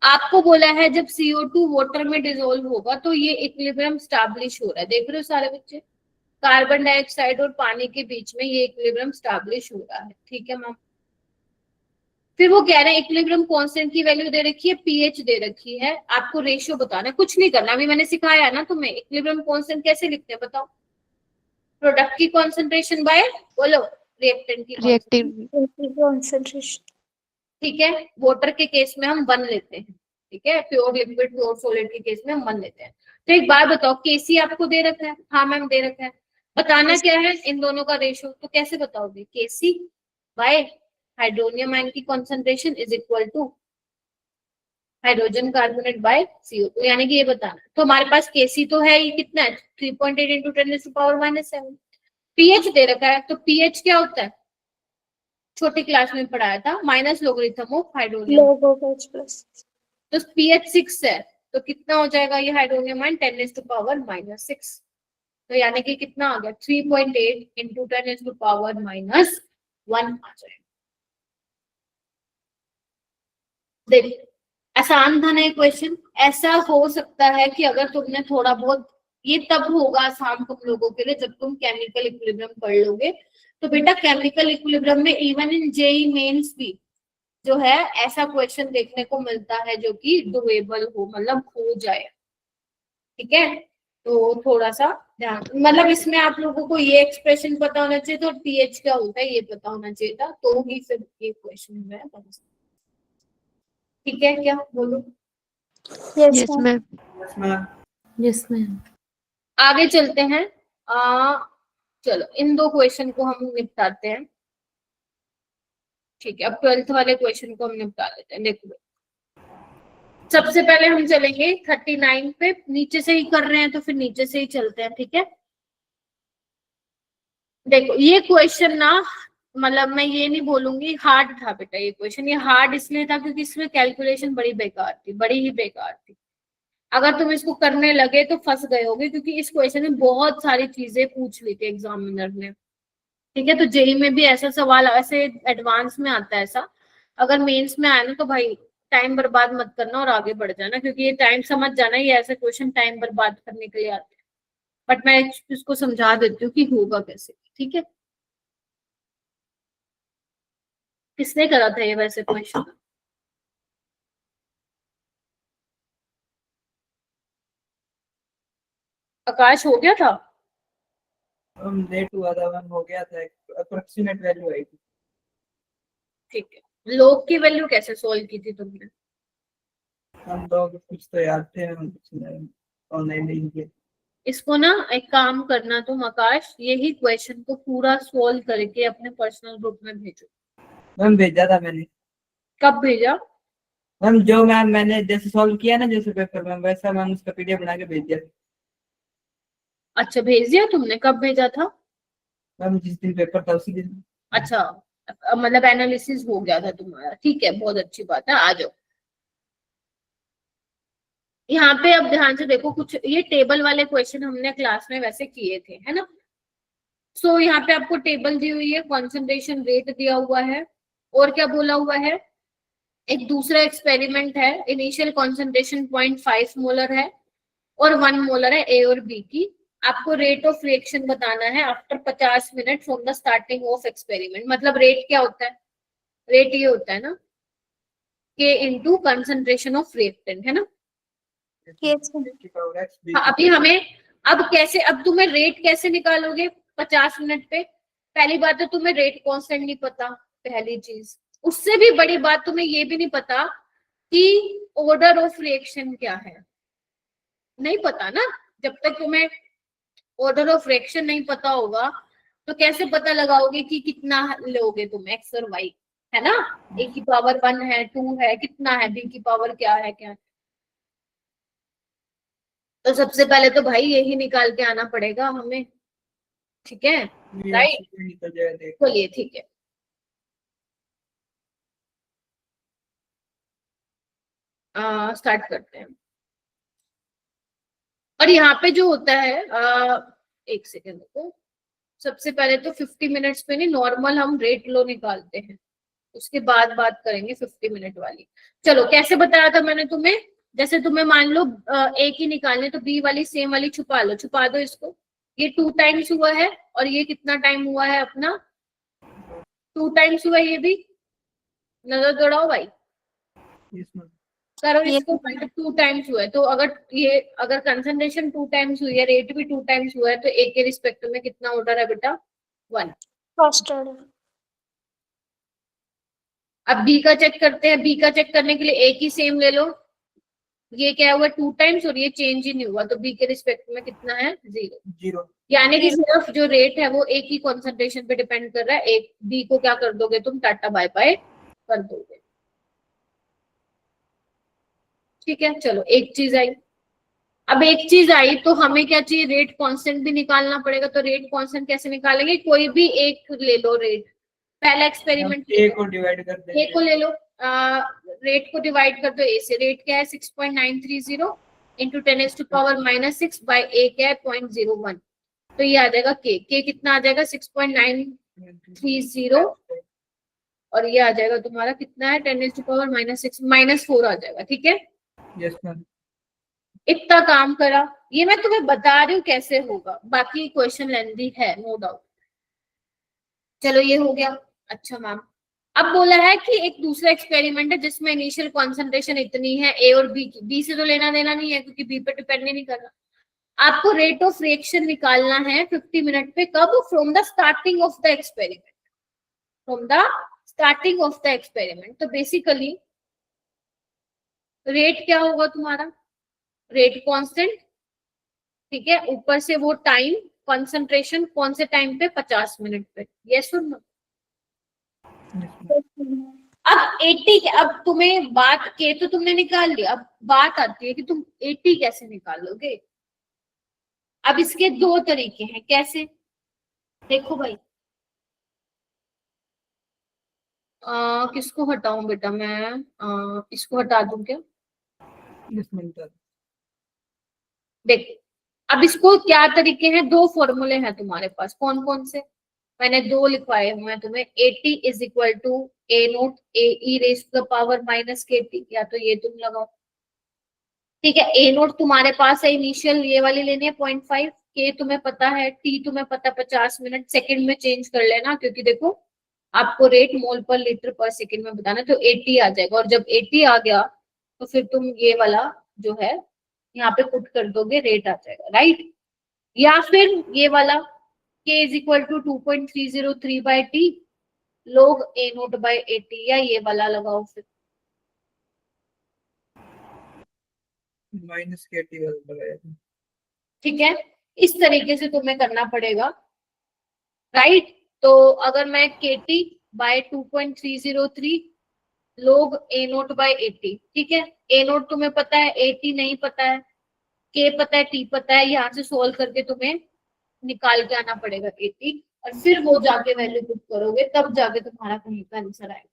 [SPEAKER 1] आपको बोला है जब CO2 वाटर में डिसॉल्व होगा तो ये इक्विलिब्रियम स्टैब्लिश हो रहा है। देख रहे हो सारे बच्चे, कार्बन डाइऑक्साइड और पानी के बीच में ये इक्विलिब्रियम स्टैब्लिश हो रहा है, ठीक है मैम। फिर वो कह रहे हैं इक्विलिब्रियम कांस्टेंट की वैल्यू दे रखी है, pH दे रखी है, आपको रेशियो बताना है, कुछ नहीं करना। अभी मैंने सिखाया है ना तुम्हें इक्विलिब्रियम कांस्टेंट कैसे लिखते हैं, बताओ। प्रोडक्ट की कॉन्सेंट्रेशन बाय, बोलो, रिएक्टेंट की
[SPEAKER 2] कॉन्सेंट्रेशन,
[SPEAKER 1] ठीक है। वाटर के केस में हम 1 लेते हैं, ठीक है। प्योर लिक्विड, प्योर सॉलिड के केस में हम 1 लेते हैं। तो एक बार बताओ, Kc आपको दे रखा है, हाँ मैम दे रखा है, बताना क्या है इन दोनों का रेशियो। तो कैसे बताओगे, Kc बाय हाइड्रोनियम आयन की concentration is equal to hydrogen carbonate by CO2, यानी कि ये बताना। तो हमारे पास Kc तो है, ये कितना है 3.8 × 10⁻⁻7। pH दे रखा है, तो pH क्या होता है, छोटी क्लास में पढ़ाया था, minus logarithm of hydronium,
[SPEAKER 2] log of H plus।
[SPEAKER 1] तो pH 6 है, तो कितना हो जाएगा ये हाइड्रोनियम आयन 10⁻⁻6। तो यानी कि कितना आ गया 3.8 × 10⁻⁻1 आ जाएगा। देखिए आसान था ना ये क्वेश्चन। ऐसा हो सकता है कि अगर तुमने थोड़ा बहुत, ये तब होगा आसान तुम लोगों के लिए जब तुम केमिकल इक्विलिब्रियम पढ़ लोगे। तो बेटा केमिकल इक्विलिब्रियम में इवन इन जेईई मेंस भी जो है ऐसा क्वेश्चन देखने को मिलता है जो कि डुएबल हो, मतलब हो जाए, ठीक है। तो थोड़ा सा ध्यान, मतलब इसमें आप लोगों को ये एक्सप्रेशन पता होना चाहिए, तो pH क्या होता है ये पता होना चाहिए था, तो ही फिर ये क्वेश्चन में बन सकता, ठीक है। क्या बोलो,
[SPEAKER 2] yes
[SPEAKER 8] Yes,
[SPEAKER 2] ma'am.
[SPEAKER 8] ma'am.
[SPEAKER 1] Yes ma'am. आगे चलते हैं, चलो इन 2 क्वेश्चन को हम निपटाते हैं, ठीक है। अब 12th वाले क्वेश्चन को हम निपटा लेते हैं। देखो सबसे पहले हम चलेंगे 39 पे, नीचे से ही कर रहे हैं तो फिर नीचे से ही चलते हैं, ठीक है। देखो ये क्वेश्चन ना मतलब मैं ये नहीं बोलूंगी हार्ड था बेटा ये क्वेश्चन, ये हार्ड इसलिए था क्योंकि इसमें कैलकुलेशन बड़ी बेकार थी, बड़ी ही बेकार थी। अगर तुम इसको करने लगे तो फंस गए होगे, क्योंकि इस क्वेश्चन में बहुत सारी चीजें पूछ ली थी एग्जामिनर ने। ठीक है, तो जेई में भी ऐसा सवाल ऐसे एडवांस में आता है ऐसा, अगर मेंस में आया ना तो भाई टाइम बर्बाद मत करना और आगे बढ़ जाना, क्योंकि ये टाइम समझ जाना, ये ऐसे क्वेश्चन टाइम बर्बाद करने के लिए आते हैं। बट मैं इसको समझा देती हूँ कि होगा कैसे। ठीक है, किसने करा था ये वैसे क्वेश्चन? आकाश हो गया था?
[SPEAKER 7] लेट हुआ था मैम, हो गया था, अप्रोक्सीमेट वैल्यू आई थी।
[SPEAKER 1] ठीक है, लोग की वैल्यू कैसे सोल्व की थी तुमने?
[SPEAKER 7] हम लोग कुछ तो याद थे, हम कुछ ऑनलाइन नहीं किए।
[SPEAKER 1] इसको ना एक काम करना तुम आकाश, यही क्वेश्चन को पूरा सोल्व करके अपने पर्सनल ग्रुप में भेजो।
[SPEAKER 7] मैम भेजा था मैंने।
[SPEAKER 1] कब भेजा?
[SPEAKER 7] मैम जो मैम मैंने जैसे सॉल्व किया ना जैसे पेपर में, वैसा मैम उसका पीडीएफ बना के भेज दिया।
[SPEAKER 1] अच्छा भेज दिया तुमने, कब भेजा था?
[SPEAKER 7] मैम जिस दिन पेपर था उसी दिन।
[SPEAKER 1] अच्छा, मतलब एनालिसिस हो गया था तुम्हारा, ठीक है, बहुत अच्छी बात है, आ जाओ। यहाँ पे अब ध्यान से देखो, कुछ ये टेबल वाले क्वेश्चन हमने क्लास में वैसे किए थे, है ना। सो यहाँ पे आपको टेबल दी हुई है, कंसंट्रेशन रेट दिया हुआ है, और क्या बोला हुआ है, एक दूसरा एक्सपेरिमेंट है, इनिशियल कंसंट्रेशन 0.5 मोलर है और 1 मोलर है ए और बी की। आपको रेट ऑफ रिएक्शन बताना है after 50 minute from the starting of experiment. मतलब रेट क्या होता है? रेट ये होता है ना के इंटू कंसंट्रेशन ऑफ रिएक्टेंट, है ना।
[SPEAKER 2] Yes, ma'am.
[SPEAKER 1] हाँ, अभी हमें अब कैसे, अब तुम्हें रेट कैसे निकालोगे 50 मिनट पे? पहली बात तो तुम्हें रेट कांस्टेंट नहीं पता, पहली चीज। उससे भी बड़ी बात, तुम्हें ये भी नहीं पता कि ऑर्डर ऑफ रिएक्शन क्या है, नहीं पता ना। जब तक तुम्हें ऑर्डर ऑफ रिएक्शन नहीं पता होगा तो कैसे पता लगाओगे कि कितना लोगे तुम एक्स और वाई, है ना। ए की पावर 1 है, 2 है, कितना है, बी की पावर क्या है, क्या है। तो सबसे पहले तो भाई यही निकाल के आना पड़ेगा हमें, ठीक है, राइट। चलिए ठीक है, स्टार्ट करते हैं। और यहाँ पे जो होता है, एक सेकेंड को, सबसे पहले तो 50 मिनट्स पे नहीं, नॉर्मल हम रेट लो निकालते हैं, उसके बाद बात करेंगे 50 मिनट वाली। चलो कैसे बताया था मैंने तुम्हें, जैसे तुम्हें मान लो ए की निकालने, तो बी वाली सेम वाली छुपा लो, छुपा दो इसको। ये 2 टाइम्स हुआ है और ये कितना टाइम हुआ है अपना, 2 टाइम्स हुआ है, ये भी नजर दौड़ाओ भाई, करो इसको, 2 टाइम्स हुआ है। तो अगर कंसंट्रेशन 2 टाइम्स हुई है, रेट भी 2 टाइम्स हुआ है, तो ए के रिस्पेक्ट में कितना ऑर्डर है बेटा? 1।
[SPEAKER 2] First order.
[SPEAKER 1] अब बी का चेक करते हैं, बी का चेक करने के लिए ए की सेम ले लो, ये क्या हुआ 2 टाइम्स और ये चेंज ही नहीं हुआ, तो बी के रिस्पेक्ट में कितना है? 0। यानी कि सिर्फ जो रेट है वो ए की कॉन्सेंट्रेशन पे डिपेंड कर रहा है, एक बी को क्या कर दोगे तुम, टाटा बाय बाय कर दोगे। ठीक है, चलो एक चीज आई। अब एक चीज आई तो हमें क्या चाहिए, रेट कांस्टेंट भी निकालना पड़ेगा। तो रेट कांस्टेंट कैसे निकालेंगे, कोई भी एक ले लो रेट, पहला एक्सपेरिमेंट
[SPEAKER 7] ए को डिवाइड कर देंगे,
[SPEAKER 1] ए को ले लो, रेट को डिवाइड कर दो ए से। रेट क्या है 6.930 इंटू 10⁻⁻6 बाय ए क्या है 0.01, तो ये आ जाएगा के कितना आ जाएगा 6.930 और ये आ जाएगा तुम्हारा कितना है 10⁻⁻6 -4 आ जाएगा। ठीक है,
[SPEAKER 7] यस मैम।
[SPEAKER 1] इतना काम करा, ये मैं तुम्हें बता रही हूँ कैसे होगा, बाकी क्वेश्चन लेंथी है नो डाउट। चलो ये हो गया। अच्छा मैम, अब बोला है कि एक दूसरा एक्सपेरिमेंट है जिसमें इनिशियल कॉन्सेंट्रेशन इतनी है ए और बी की, बी से तो लेना देना नहीं है क्योंकि बी पे डिपेंड नहीं कर रहा। आपको रेट ऑफ रिएक्शन निकालना है 50 मिनट पे, कब? From the starting of the experiment, from the starting of the experiment. तो बेसिकली रेट क्या होगा तुम्हारा, रेट कांस्टेंट, ठीक है, ऊपर से वो टाइम, कंसंट्रेशन कौन से टाइम पे, 50 मिनट पे, यस और नो। अब 80, अब तुम्हें बात के तो तुमने निकाल लिया, अब बात आती है कि तुम 80 कैसे निकालोगे। अब इसके 2 तरीके हैं, कैसे? देखो भाई, किसको हटाऊं बेटा मैं? इसको हटा दूं क्या?
[SPEAKER 7] Yes ma'am sir.
[SPEAKER 1] देख, अब इसको क्या तरीके हैं, दो फॉर्मूले हैं तुम्हारे पास, कौन कौन से? मैंने दो लिखवाए हुए हैं तुम्हें। AT is equal to A naught AE raise to the power minus KT, या तो ये तुम लगाओ। ठीक है, A नोट तुम्हारे पास है इनिशियल, ये वाली लेनी है 0.5, K तुम्हें पता है, T तुम्हें पता है 50 मिनट, सेकंड में चेंज कर लेना क्योंकि देखो आपको रेट मोल पर लीटर पर सेकंड में बताना है, तो 80 आ जाएगा। और जब 80 आ गया तो फिर तुम ये वाला जो है यहाँ पे पुट कर दोगे, रेट आ जाएगा, राइट? या फिर ये वाला K is equal to 2.303 by T log A naught by 80, या ये वाला लगाओ फिर।
[SPEAKER 7] माइनस KT वाला लगाया था।
[SPEAKER 1] ठीक है, इस तरीके से तुम्हें करना पड़ेगा, राइट? तो अगर मैं KT बाय 2.303 लोग A नोट बाय 80, ठीक है, A नोट तुम्हें पता है, 80 नहीं पता है, K पता है, T पता है, यहाँ से सोल्व करके तुम्हें निकाल के आना पड़ेगा 80, और फिर वो जाके वैल्यू पुट करोगे, तब जाके तुम्हारा कहीं का आंसर आएगा।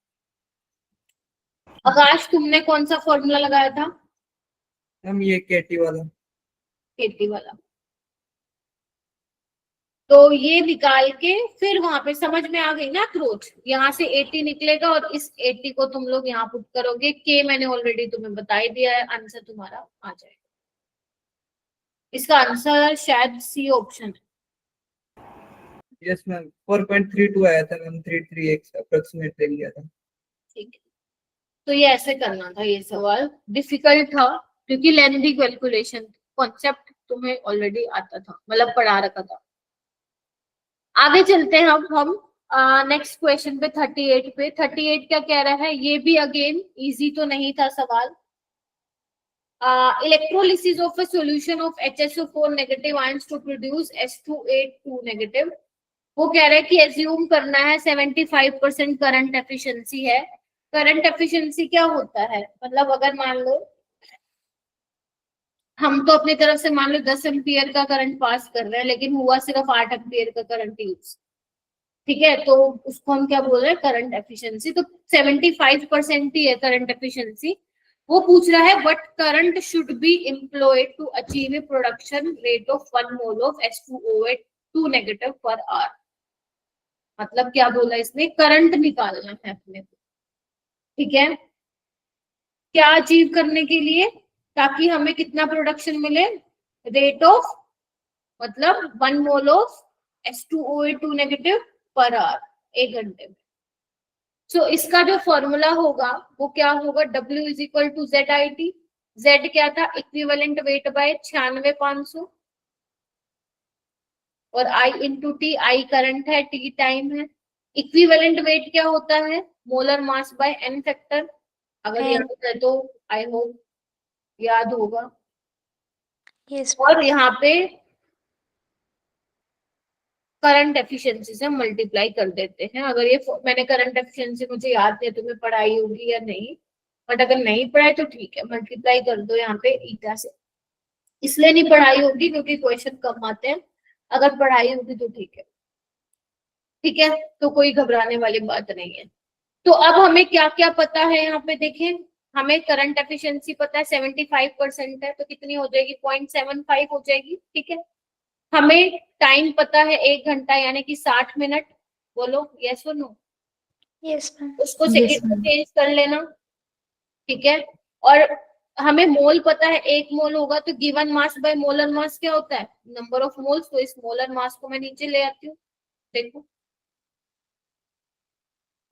[SPEAKER 1] आकाश, तुमने कौन सा फॉर्मूला लगाया था?
[SPEAKER 7] हम ये KT वाला।
[SPEAKER 1] KT वाला। तो ये निकाल के फिर वहां पे समझ में आ गई ना अप्रोच, यहाँ से 80 निकलेगा और इस 80 को तुम लोग यहाँ पुट करोगे। K मैंने ऑलरेडी तुम्हें बता ही दिया है, आंसर तुम्हारा आ जाएगा। इसका आंसर शायद C ऑप्शन है।
[SPEAKER 7] यस मैम 4.32 आया था मैम, 338 अप्रोक्सीमेट ले लिया था।
[SPEAKER 1] ठीक है, तो ये ऐसे करना था। ये सवाल डिफिकल्ट था क्योंकि लेंथी कैलकुलेशन, कॉन्सेप्ट तुम्हें ऑलरेडी आता था, मतलब पढ़ा रखा था। आगे चलते हैं अब हम नेक्स्ट क्वेश्चन पे, 38 पे। 38 क्या कह रहा है? ये भी अगेन इजी तो नहीं था सवाल। Electrolysis of a solution of HSO4 negative ions to produce H2A2 negative. वो कह रहा है कि एज्यूम करना है 75% करंट एफिशिएंसी है। करंट एफिशिएंसी क्या होता है? मतलब अगर मान लो हम तो अपनी तरफ से मान लो 10 एम्पियर का करंट पास कर रहे हैं, लेकिन हुआ सिर्फ 8 एम्पियर का करंट यूज, ठीक है, तो उसको हम क्या बोल रहे हैं? Current efficiency. तो 75% ही है करंट एफिशिएंसी। वो पूछ रहा है what current should be employed to achieve a production rate of 1 mole of H2O2 negative per hour. मतलब क्या बोला इसने? करंट निकालना है अपने को, ठीक है, क्या अचीव करने के लिए? ताकि हमें कितना प्रोडक्शन मिले? रेट ऑफ, मतलब 1 mole of H2O2 negative per our, 1 घंटे में। सो इसका जो फॉर्मूला होगा वो क्या होगा? W is equal to ZIT। Z क्या था? इक्विवेलेंट वेट बाय 96,500, और I into T, I current है, T टाइम है। इक्विवेलेंट वेट क्या होता है? Molar mass by N factor. अगर याद है तो आई होप याद होगा।
[SPEAKER 2] यस
[SPEAKER 1] और यहाँ पे करंट एफिशिएंसी से मल्टीप्लाई कर देते हैं। अगर ये मैंने करंट एफिशिएंसी मुझे याद नहीं, तुम्हें पढ़ाई होगी या नहीं, बट अगर नहीं पढ़ाई तो ठीक है, मल्टीप्लाई कर दो यहाँ पे ईटा से। इसलिए नहीं पढ़ाई होगी क्योंकि क्वेश्चन कम आते हैं, अगर पढ़ाई होगी तो ठीक है, ठीक है, तो कोई घबराने वाली बात नहीं है। तो अब हमें क्या क्या पता है यहाँ पे देखें। हमें करंट एफिशिएंसी पता है 75% है, तो कितनी हो जाएगी? 0.75 हो जाएगी, ठीक है। हमें टाइम पता है 1 घंटा यानी कि 60 मिनट। बोलो यस और नो।
[SPEAKER 2] Yes ma'am.
[SPEAKER 1] उसको सेकंड में चेंज कर लेना, ठीक है। और हमें मोल पता है, 1 मोल होगा तो given mass by molar mass क्या होता है? Number of moles. तो इस मोलर मास को मैं नीचे ले आती हूँ, देखो।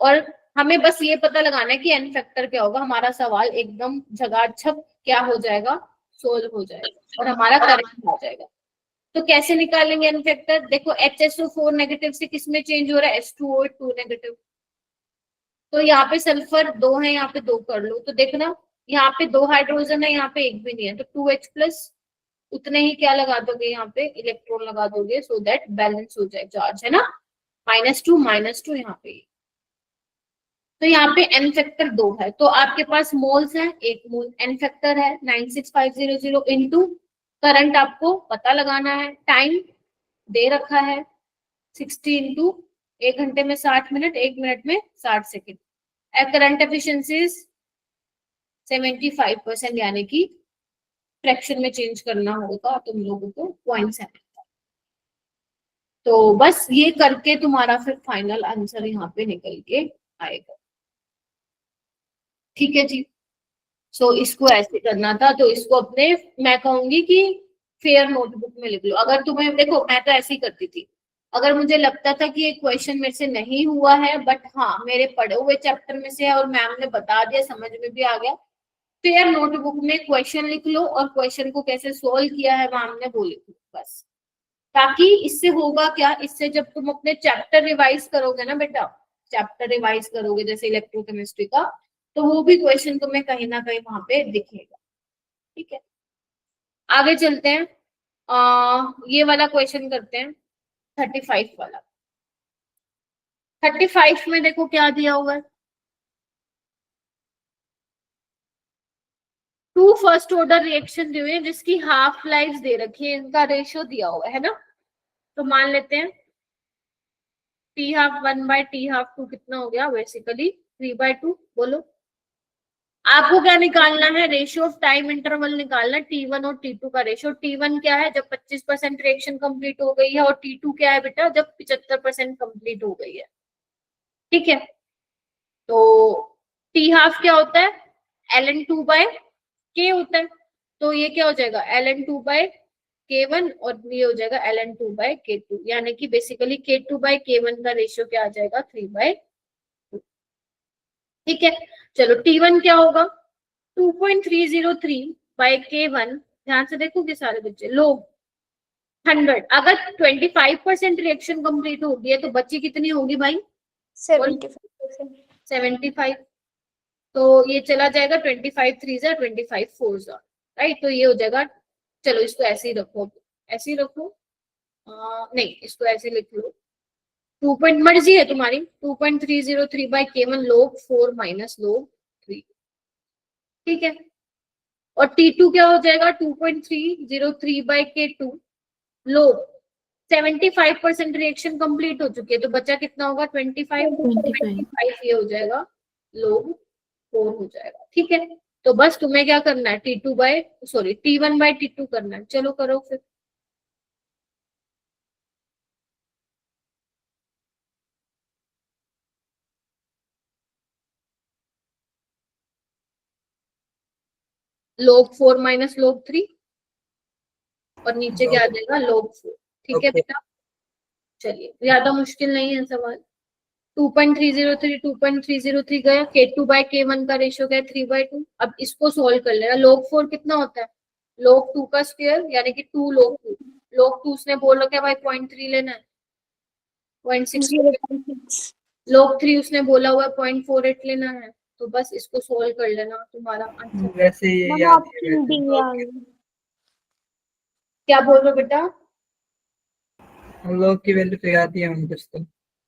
[SPEAKER 1] और हमें बस ये पता लगाना है कि एन फैक्टर क्या होगा। हमारा सवाल एकदम झगाझग क्या हो जाएगा? सोल्व हो जाएगा, और हमारा करंट आ जाएगा। तो कैसे निकालेंगे एन फैक्टर? देखो HSO4 नेगेटिव से किस में चेंज हो रहा है? H2O2 negative. तो यहाँ पे सल्फर 2 है, यहाँ पे 2 कर लो, तो देखना यहाँ पे 2 हाइड्रोजन है, यहाँ पे 1 भी नहीं है, तो 2H प्लस उतने ही क्या लगा दोगे? यहाँ पे इलेक्ट्रॉन लगा दोगे, सो दैट बैलेंस हो जाए चार्ज, है ना। -2 यहाँ पे। तो यहाँ पे एन फैक्टर 2 है, तो आपके पास मोल्स है 1 मोल, एन फैक्टर है 96500 इंटू करंट आपको पता लगाना है, टाइम दे रखा है 60 इंटू 1 घंटे में 60 मिनट, 1 मिनट में 60 सेकंड। करंट एफिशिएंसी 75%, यानी कि फ्रैक्शन में चेंज करना होगा तुम लोगों को 0.7। तो बस ये करके तुम्हारा फिर फाइनल आंसर यहाँ पे निकल के आएगा। ठीक है जी। सो इसको ऐसे करना था, तो इसको अपने, मैं कहूंगी कि फेयर नोटबुक में लिख लो। अगर तुम्हें, देखो मैं तो ऐसे ही करती थी, अगर मुझे लगता था कि एक क्वेश्चन मेरे से नहीं हुआ है बट हाँ मेरे पढ़े हुए चैप्टर में से है और मैम ने बता दिया, समझ में भी आ गया, फेयर नोटबुक में क्वेश्चन लिख लो और क्वेश्चन को कैसे सोल्व किया है मैम ने वो लिख लो बस। ताकि इससे होगा क्या, इससे जब तुम अपने चैप्टर रिवाइज करोगे ना बेटा, चैप्टर रिवाइज करोगे जैसे इलेक्ट्रोकेमिस्ट्री का, तो वो भी क्वेश्चन तुम्हें कहीं ना कहीं वहां पे दिखेगा। ठीक है, आगे चलते हैं। ये वाला क्वेश्चन करते हैं 35 वाला। 35 में देखो क्या दिया हुआ है, 2 फर्स्ट ऑर्डर रिएक्शन दिए हुए हैं जिसकी हाफ लाइफ दे रखी है, इनका रेशियो दिया हुआ है ना। तो मान लेते हैं T½ 1/T½ 2 कितना हो गया, बेसिकली 3/2। बोलो आपको क्या निकालना है, रेशियो ऑफ टाइम इंटरवल निकालना, T1 और T2 का रेशियो। T1 क्या है, जब 25% रिएक्शन कंप्लीट हो गई है, और T2 क्या है बेटा, जब 75% कंप्लीट हो गई है। ठीक है, तो T½ क्या होता है, ln2/k होता है, तो ये क्या हो जाएगा ln2/k1 और ये हो जाएगा ln2/k2, यानी कि बेसिकली K2/K1 का रेशियो क्या आ जाएगा 3/2। ठीक है, चलो T1 क्या होगा 2.303/K1, ध्यान से देखोगे सारे बच्चे, लोग 100। अगर 25% रिएक्शन कंप्लीट हो गई है तो बच्ची कितनी होगी भाई
[SPEAKER 2] 75%।
[SPEAKER 1] 75। तो ये चला जाएगा 25 3 25 4, राइट। तो ये हो जाएगा, चलो इसको ऐसे ही रखो, ऐसे ही रखो, नहीं इसको ऐसे लिख लो, 2 पॉइंट, मर्जी है तुम्हारी, 2.303/K1 log 4 - log 3। ठीक है, और T2 क्या हो जाएगा 2.303/K2 log 75% रिएक्शन कंप्लीट हो चुकी है, तो बचा कितना होगा 25 ये हो जाएगा log 4 हो जाएगा। ठीक है, तो बस तुम्हें क्या करना है T1/T2 करना है। चलो करो फिर। log 4 - log 3 और नीचे क्या आ जाएगा log 4। ठीक है बेटा, चलिए ज्यादा मुश्किल नहीं है सवाल। 2.303 गया, K2/K1 का रेशियो क्या है 3/2। अब इसको सोल्व कर लेना। log 4 कितना होता है log 2 का स्क्वायर, यानी कि 2 log 2। log 2 उसने बोल रखा है भाई 0.3 लेना है, 0.6। log 3 उसने बोला हुआ है 0.48 लेना है, तो बस इसको सोल्व कर लेना, तुम्हारा आंसर।
[SPEAKER 7] वैसे ये
[SPEAKER 3] मैम
[SPEAKER 7] याद
[SPEAKER 3] ऑप्शन डी आ गई।
[SPEAKER 1] क्या बोल रहे हो बेटा?
[SPEAKER 7] लोग की वैल्यू तो याद ही है हम कुछ तो।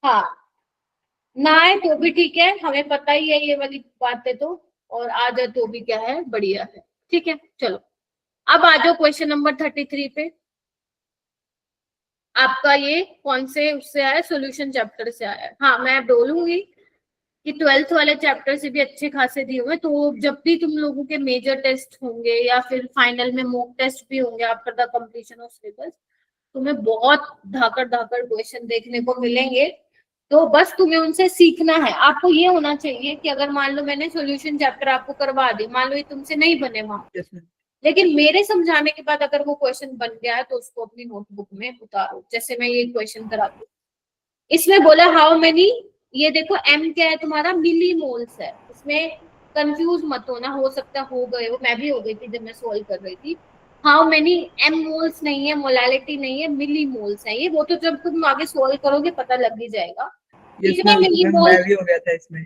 [SPEAKER 1] हाँ, ना आए तो भी ठीक है, हमें पता ही है ये वाली बातें तो, और आ जाए तो भी क्या है, बढ़िया है। ठीक है, चलो अब आ जाओ क्वेश्चन नंबर 33 पे। आपका ये कौन से उससे आया, सॉल्यूशन चैप्टर से आया है। हाँ, मैं बोलूंगी कि 12th वाले चैप्टर से भी अच्छे खासे दिए हुए, तो जब भी तुम लोगों के मेजर टेस्ट होंगे या फिर फाइनल में मॉक टेस्ट भी होंगे after the completion of syllabus, तुम्हें बहुत धाकड़ क्वेश्चन देखने को मिलेंगे। तो बस तुम्हें उनसे सीखना है। आपको ये होना चाहिए कि अगर मान लो मैंने सॉल्यूशन चैप्टर आपको करवा दी, मान लो ये तुमसे नहीं बने वहां, लेकिन मेरे समझाने के बाद अगर वो क्वेश्चन बन गया है तो उसको अपनी नोटबुक में उतारो। जैसे मैं ये क्वेश्चन कराती हूँ, इसमें बोला हाउ मेनी, ये देखो m क्या है तुम्हारा, मिली मोल्स है। इसमें कंफ्यूज मत होना, हो सकता हो गए हो, मैं भी हो गई थी जब मैं सोल्व कर रही थी। हाउ मेनी m मोल्स नहीं है, मोलालिटी नहीं है, मिली मोल्स है ये। वो तो जब तुम आगे सोल्व करोगे पता लग ही जाएगा।
[SPEAKER 7] इसमें मैं भी हो गया था इसमें।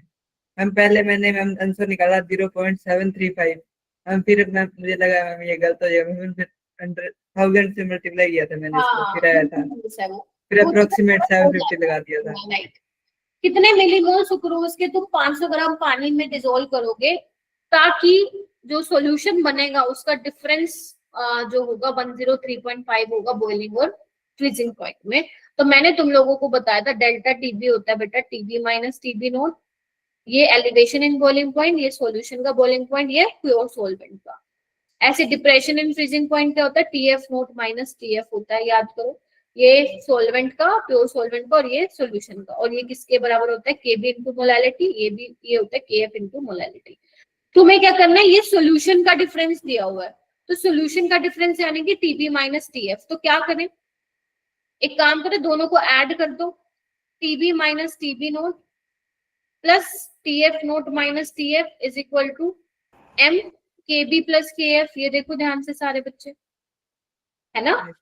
[SPEAKER 7] मैम पहले मैंने आंसर निकाला 0.735। मैम फिर मुझे लगा मैम ये गलत हो जाएगा, मैम फिर 1000 से मल्टीप्लाई किया था मैंने इसको, फिर आया था, फिर अप्रोक्सीमेट 750 लगा दिया था।
[SPEAKER 1] कितने मिलीमोल सुक्रोज के तुम 500 ग्राम पानी में डिसोल्व करोगे, ताकि जो सॉल्यूशन बनेगा उसका डिफरेंस जो होगा 103.5 होगा बॉइलिंग और फ्रीजिंग पॉइंट में। तो मैंने तुम लोगों को बताया था डेल्टा टीबी होता है बेटा, टीबी माइनस टीबी नोट, ये एलिवेशन इन बॉइलिंग पॉइंट, ये सॉल्यूशन का बॉइलिंग पॉइंट, ये प्योर सॉल्वेंट का। ऐसे डिप्रेशन इन फ्रीजिंग पॉइंट क्या होता है, टीएफ नोट माइनस टीएफ होता है, याद करो। ये सॉल्वेंट का, प्योर सॉल्वेंट का, और ये सॉल्यूशन का। और ये किसके बराबर होता है, केबी इंटू मोलैलिटी, ये होता है केएफ इंटू मोलैलिटी। तुम्हें क्या करना है, ये सॉल्यूशन का डिफरेंस दिया हुआ है, तो सॉल्यूशन का डिफरेंस यानी कि टीबी माइनस टीएफ। तो क्या करें, एक काम करें, दोनों को ऐड कर दो, TB minus TB naught plus TF naught minus TF is equal to M KB plus KF. ये देखो ध्यान से सारे बच्चे, है ना।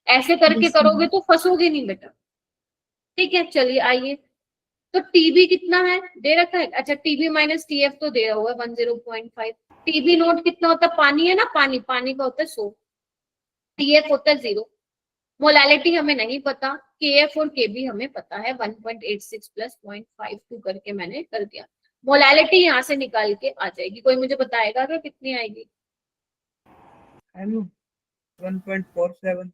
[SPEAKER 1] ऐसे करके करोगे तो फंसोगे नहीं बेटा, ठीक है। चलिए आइए, तो टीबी कितना है दे रखा है, अच्छा टीबी माइनस टीएफ तो दे रहा हुआ है 10.5। टीबी नोट कितना होता है, पानी है ना, पानी का होता है 100, टीएफ होता है 0। मोलैलिटी हमें नहीं पता, केएफ और केबी हमें पता है, 1.86 प्लस 0.52 करके मैंने कर दिया। मोलैलिटी यहाँ से निकाल के आ जाएगी, कोई मुझे बताएगा कि कितनी आएगी।
[SPEAKER 7] 1.47।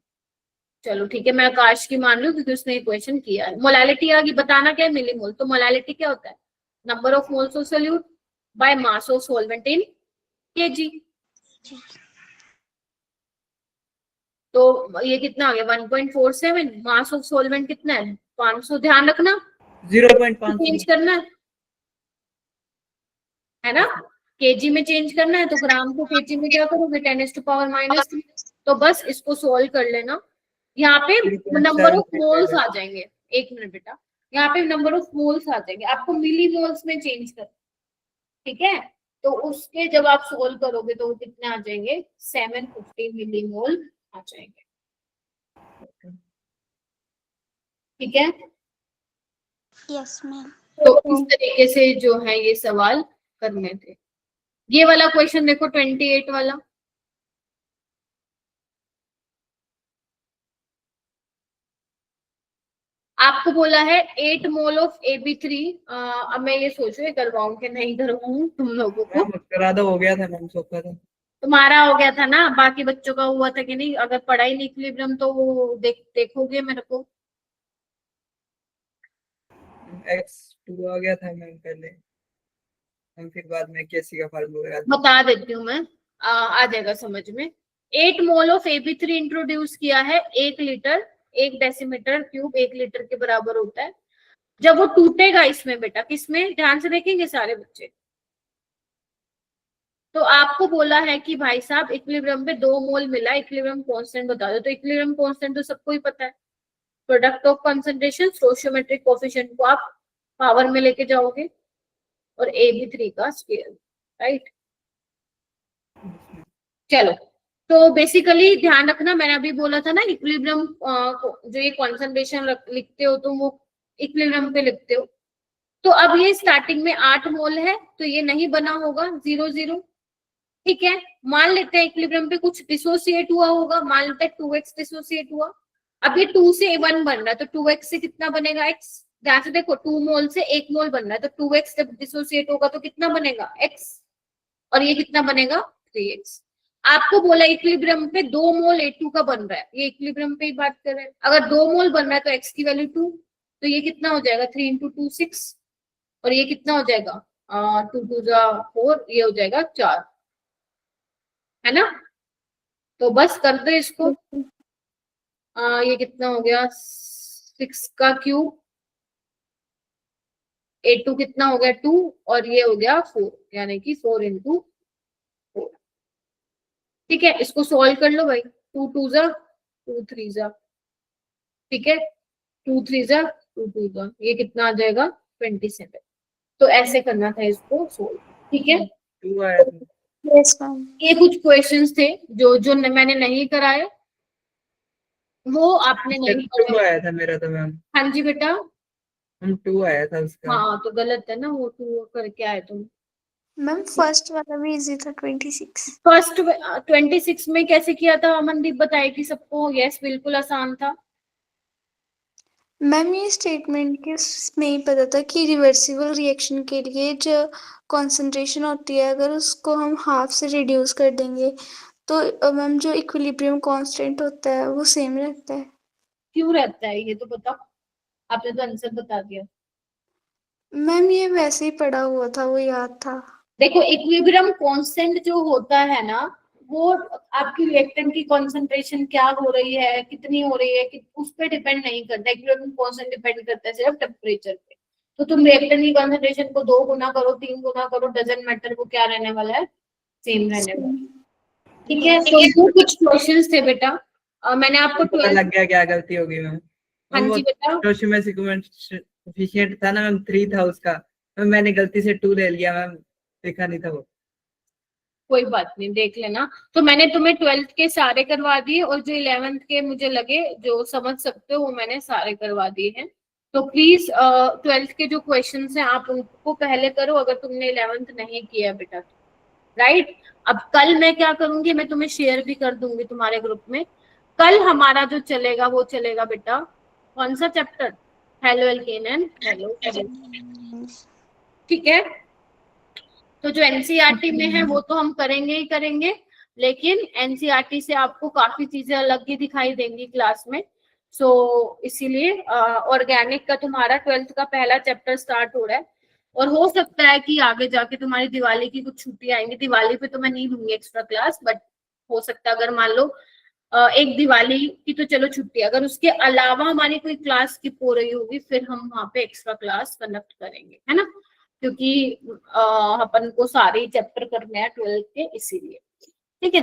[SPEAKER 1] चलो ठीक है, मैं आकाश की मान लूं क्योंकि उसने क्वेश्चन किया है। मोलैलिटी आगे बताना क्या है, मिलीमोल। तो मोलैलिटी क्या होता है, number of moles of solute by mass of solvent in KG. तो ये कितना आ गया 1.47, मास ऑफ सॉल्वेंट कितना है 500, ध्यान रखना
[SPEAKER 7] 0.5
[SPEAKER 1] चेंज करना है ना, केजी में चेंज करना है, तो ग्राम को केजी में क्या करोगे 10⁻⁻3। तो बस इसको सोल्व कर लेना, यहाँ पे नंबर ऑफ मोल्स आ जाएंगे। एक मिनट बेटा, यहाँ पे नंबर ऑफ मोल्स आ जाएंगे, आपको मिली मोल्स में चेंज कर, ठीक है। तो उसके जब आप सोल्व करोगे तो वो कितने आ जाएंगे, 750 मिली मोल आ जाएंगे, ठीक है।
[SPEAKER 3] Yes ma'am.
[SPEAKER 1] तो इस तरीके से जो है ये सवाल करने थे। ये वाला क्वेश्चन देखो 28 वाला, आपको बोला है 8 मोल ऑफ AB3। अब मैं ये सोच रही करवाऊं कि नहीं करवाऊं तुम लोगों को।
[SPEAKER 7] करा दो, हो गया था मैम, सोचा था।
[SPEAKER 1] तुम्हारा हो गया था ना, बाकी बच्चों का हुआ था कि नहीं। अगर पढ़ाई नहीं इक्विलिब्रियम तो वो देखोगे मेरे को।
[SPEAKER 7] X2 आ गया था मैम पहले, हम फिर बाद में केसी का फार्मूला
[SPEAKER 1] बता देती हूँ मैं, आ जाएगा समझ में। 8 मोल ऑफ AB3 इंट्रोड्यूस किया है, 1 लीटर 1 डेसीमीटर क्यूब 1 लीटर के बराबर होता है। जब वो टूटेगा इसमें बेटा, किसमें, ध्यान से देखेंगे सारे बच्चे। तो आपको बोला है कि भाई साहब इक्विलिब्रियम पे 2 मोल मिला, इक्विलिब्रियम कांस्टेंट बता दो। तो इक्विलिब्रियम कांस्टेंट तो सबको ही पता है, प्रोडक्ट ऑफ कंसंट्रेशन स्टोइचियोमेट्रिक कोएफिशिएंट को आप पावर में लेके जाओगे और AB3 का स्केल, राइट। चलो, तो बेसिकली ध्यान रखना, मैंने अभी बोला था ना इक्विलिब्रियम जो ये कॉन्सेंट्रेशन लिखते हो तुम, वो इक्विलिब्रियम पे लिखते हो। तो अब ये स्टार्टिंग में 8 मोल है, तो ये नहीं बना होगा 0 0, ठीक है। मान लेते हैं इक्विलिब्रियम पे कुछ डिसोसिएट हुआ होगा, मान लेते हैं 2x डिसोसिएट हुआ। अब ये 2 से 1 बन रहा है, तो 2x से कितना बनेगा x। ध्यान से देखो, 2 मोल से 1 मोल बन रहा है, तो 2x जब डिसोसिएट होगा तो कितना बनेगा x, और ये कितना बनेगा 3x। आपको बोला इक्विलिब्रियम पे 2 मोल A2 का बन रहा है, ये इक्विलिब्रियम पे ही बात कर रहे हैं। अगर 2 मोल बन रहा है तो x की वैल्यू 2, तो ये कितना हो जाएगा 3 × 2 6, और ये कितना हो जाएगा 2 2 4, ये हो जाएगा 4, है ना। तो बस कर दो इसको, ये कितना हो गया 6 का क्यूब, A2 कितना हो गया 2, और ये हो गया 4, यानी कि 4 × 4, ठीक है। इसको सॉल्व कर लो भाई, 2 2 2 3, ठीक है, 2 3 2 2, ये कितना आ जाएगा 27। तो ऐसे करना था इसको सोल्व, ठीक है।
[SPEAKER 2] Yes ma'am.
[SPEAKER 1] ये कुछ क्वेश्चंस थे जो मैंने नहीं कराए, वो आपने नहीं
[SPEAKER 7] 2 आया था मेरा तो मैम।
[SPEAKER 1] हाँ जी बेटा,
[SPEAKER 7] हम 2 आया था उसका।
[SPEAKER 1] हाँ तो गलत है ना, वो 2 करके आए तुम।
[SPEAKER 2] मैम फर्स्ट वाला भी इजी था 26।
[SPEAKER 1] फर्स्ट 26 में कैसे किया था अमनदीप बताएगी सबको। यस बिल्कुल आसान था।
[SPEAKER 2] मैम ये स्टेटमेंट के में ही पता था कि रिवर्सिबल रिएक्शन के लिए जो कंसंट्रेशन होती है, अगर उसको हम हाफ से रिड्यूस कर देंगे तो मैम जो इक्विलिब्रियम कांस्टेंट होता है वो सेम रहता है।
[SPEAKER 1] क्यों रहता है ये तो बताओ, आपने तो आंसर बता दिया।
[SPEAKER 2] मैम ये वैसे ही पढ़ा हुआ था, वो याद था।
[SPEAKER 1] देखो इक्विलिब्रियम कांस्टेंट जो होता है ना, वो आपकी रिएक्टेंट की कंसंट्रेशन क्या हो रही है, कितनी हो रही है, उस पर डिपेंड नहीं करता। इक्विलिब्रियम कांस्टेंट डिपेंड करता है सिर्फ टेम्परेचर पे। तो तुम रिएक्टेंट की कंसंट्रेशन को 2 गुना करो, 3 गुना करो, डजंट मैटर, वो क्या रहने वाला है, सेम रहने वाला है। ठीक है, तो ये कुछ क्वेश्चंस थे बेटा। मैंने आपको
[SPEAKER 7] पता
[SPEAKER 1] 12
[SPEAKER 7] लग गया क्या गलती होगी मैम।
[SPEAKER 1] हाँ
[SPEAKER 7] वो
[SPEAKER 1] जी बेटा,
[SPEAKER 7] स्टोइचियोमेट्रिक कोएफिशिएंट था ना मैम 3 था उसका, मैंने गलती से 2 ले लिया मैम, देखा नहीं था वो।
[SPEAKER 1] कोई बात नहीं, देख लेना। तो मैंने तुम्हें 12th के सारे करवा दिए, और जो 11th के मुझे लगे जो समझ सकते हो वो मैंने सारे करवा दिए हैं। तो प्लीज 12th के जो क्वेश्चंस हैं आप उनको पहले करो, अगर तुमने 11th नहीं किया बेटा तो। राइट, अब कल मैं क्या करूंगी, मैं तुम्हें शेयर भी कर दूंगी तुम्हारे ग्रुप में। कल हमारा जो चलेगा वो चलेगा बेटा, कौन सा chapter, halo alkane and hello, ठीक है। तो जो एनसीईआरटी में है वो तो हम करेंगे ही करेंगे, लेकिन एनसीईआरटी से आपको काफी चीजें अलग ही दिखाई देंगी क्लास में। सो इसीलिए ऑर्गेनिक का तुम्हारा 12th का पहला चैप्टर स्टार्ट हो रहा है, और हो सकता है कि आगे जाके तुम्हारी दिवाली की कुछ छुट्टी आएंगी। दिवाली पे तो मैं नहीं लूंगी एक्स्ट्रा क्लास, बट हो सकता है अगर मान लो एक दिवाली की तो चलो छुट्टी, अगर उसके अलावा हमारी कोई क्लास स्किप हो रही होगी फिर हम वहाँ पे एक्स्ट्रा क्लास कंडक्ट करेंगे, है ना, क्योंकि अपन को सारे चैप्टर करने हैं 12th के, इसीलिए। ठीक है,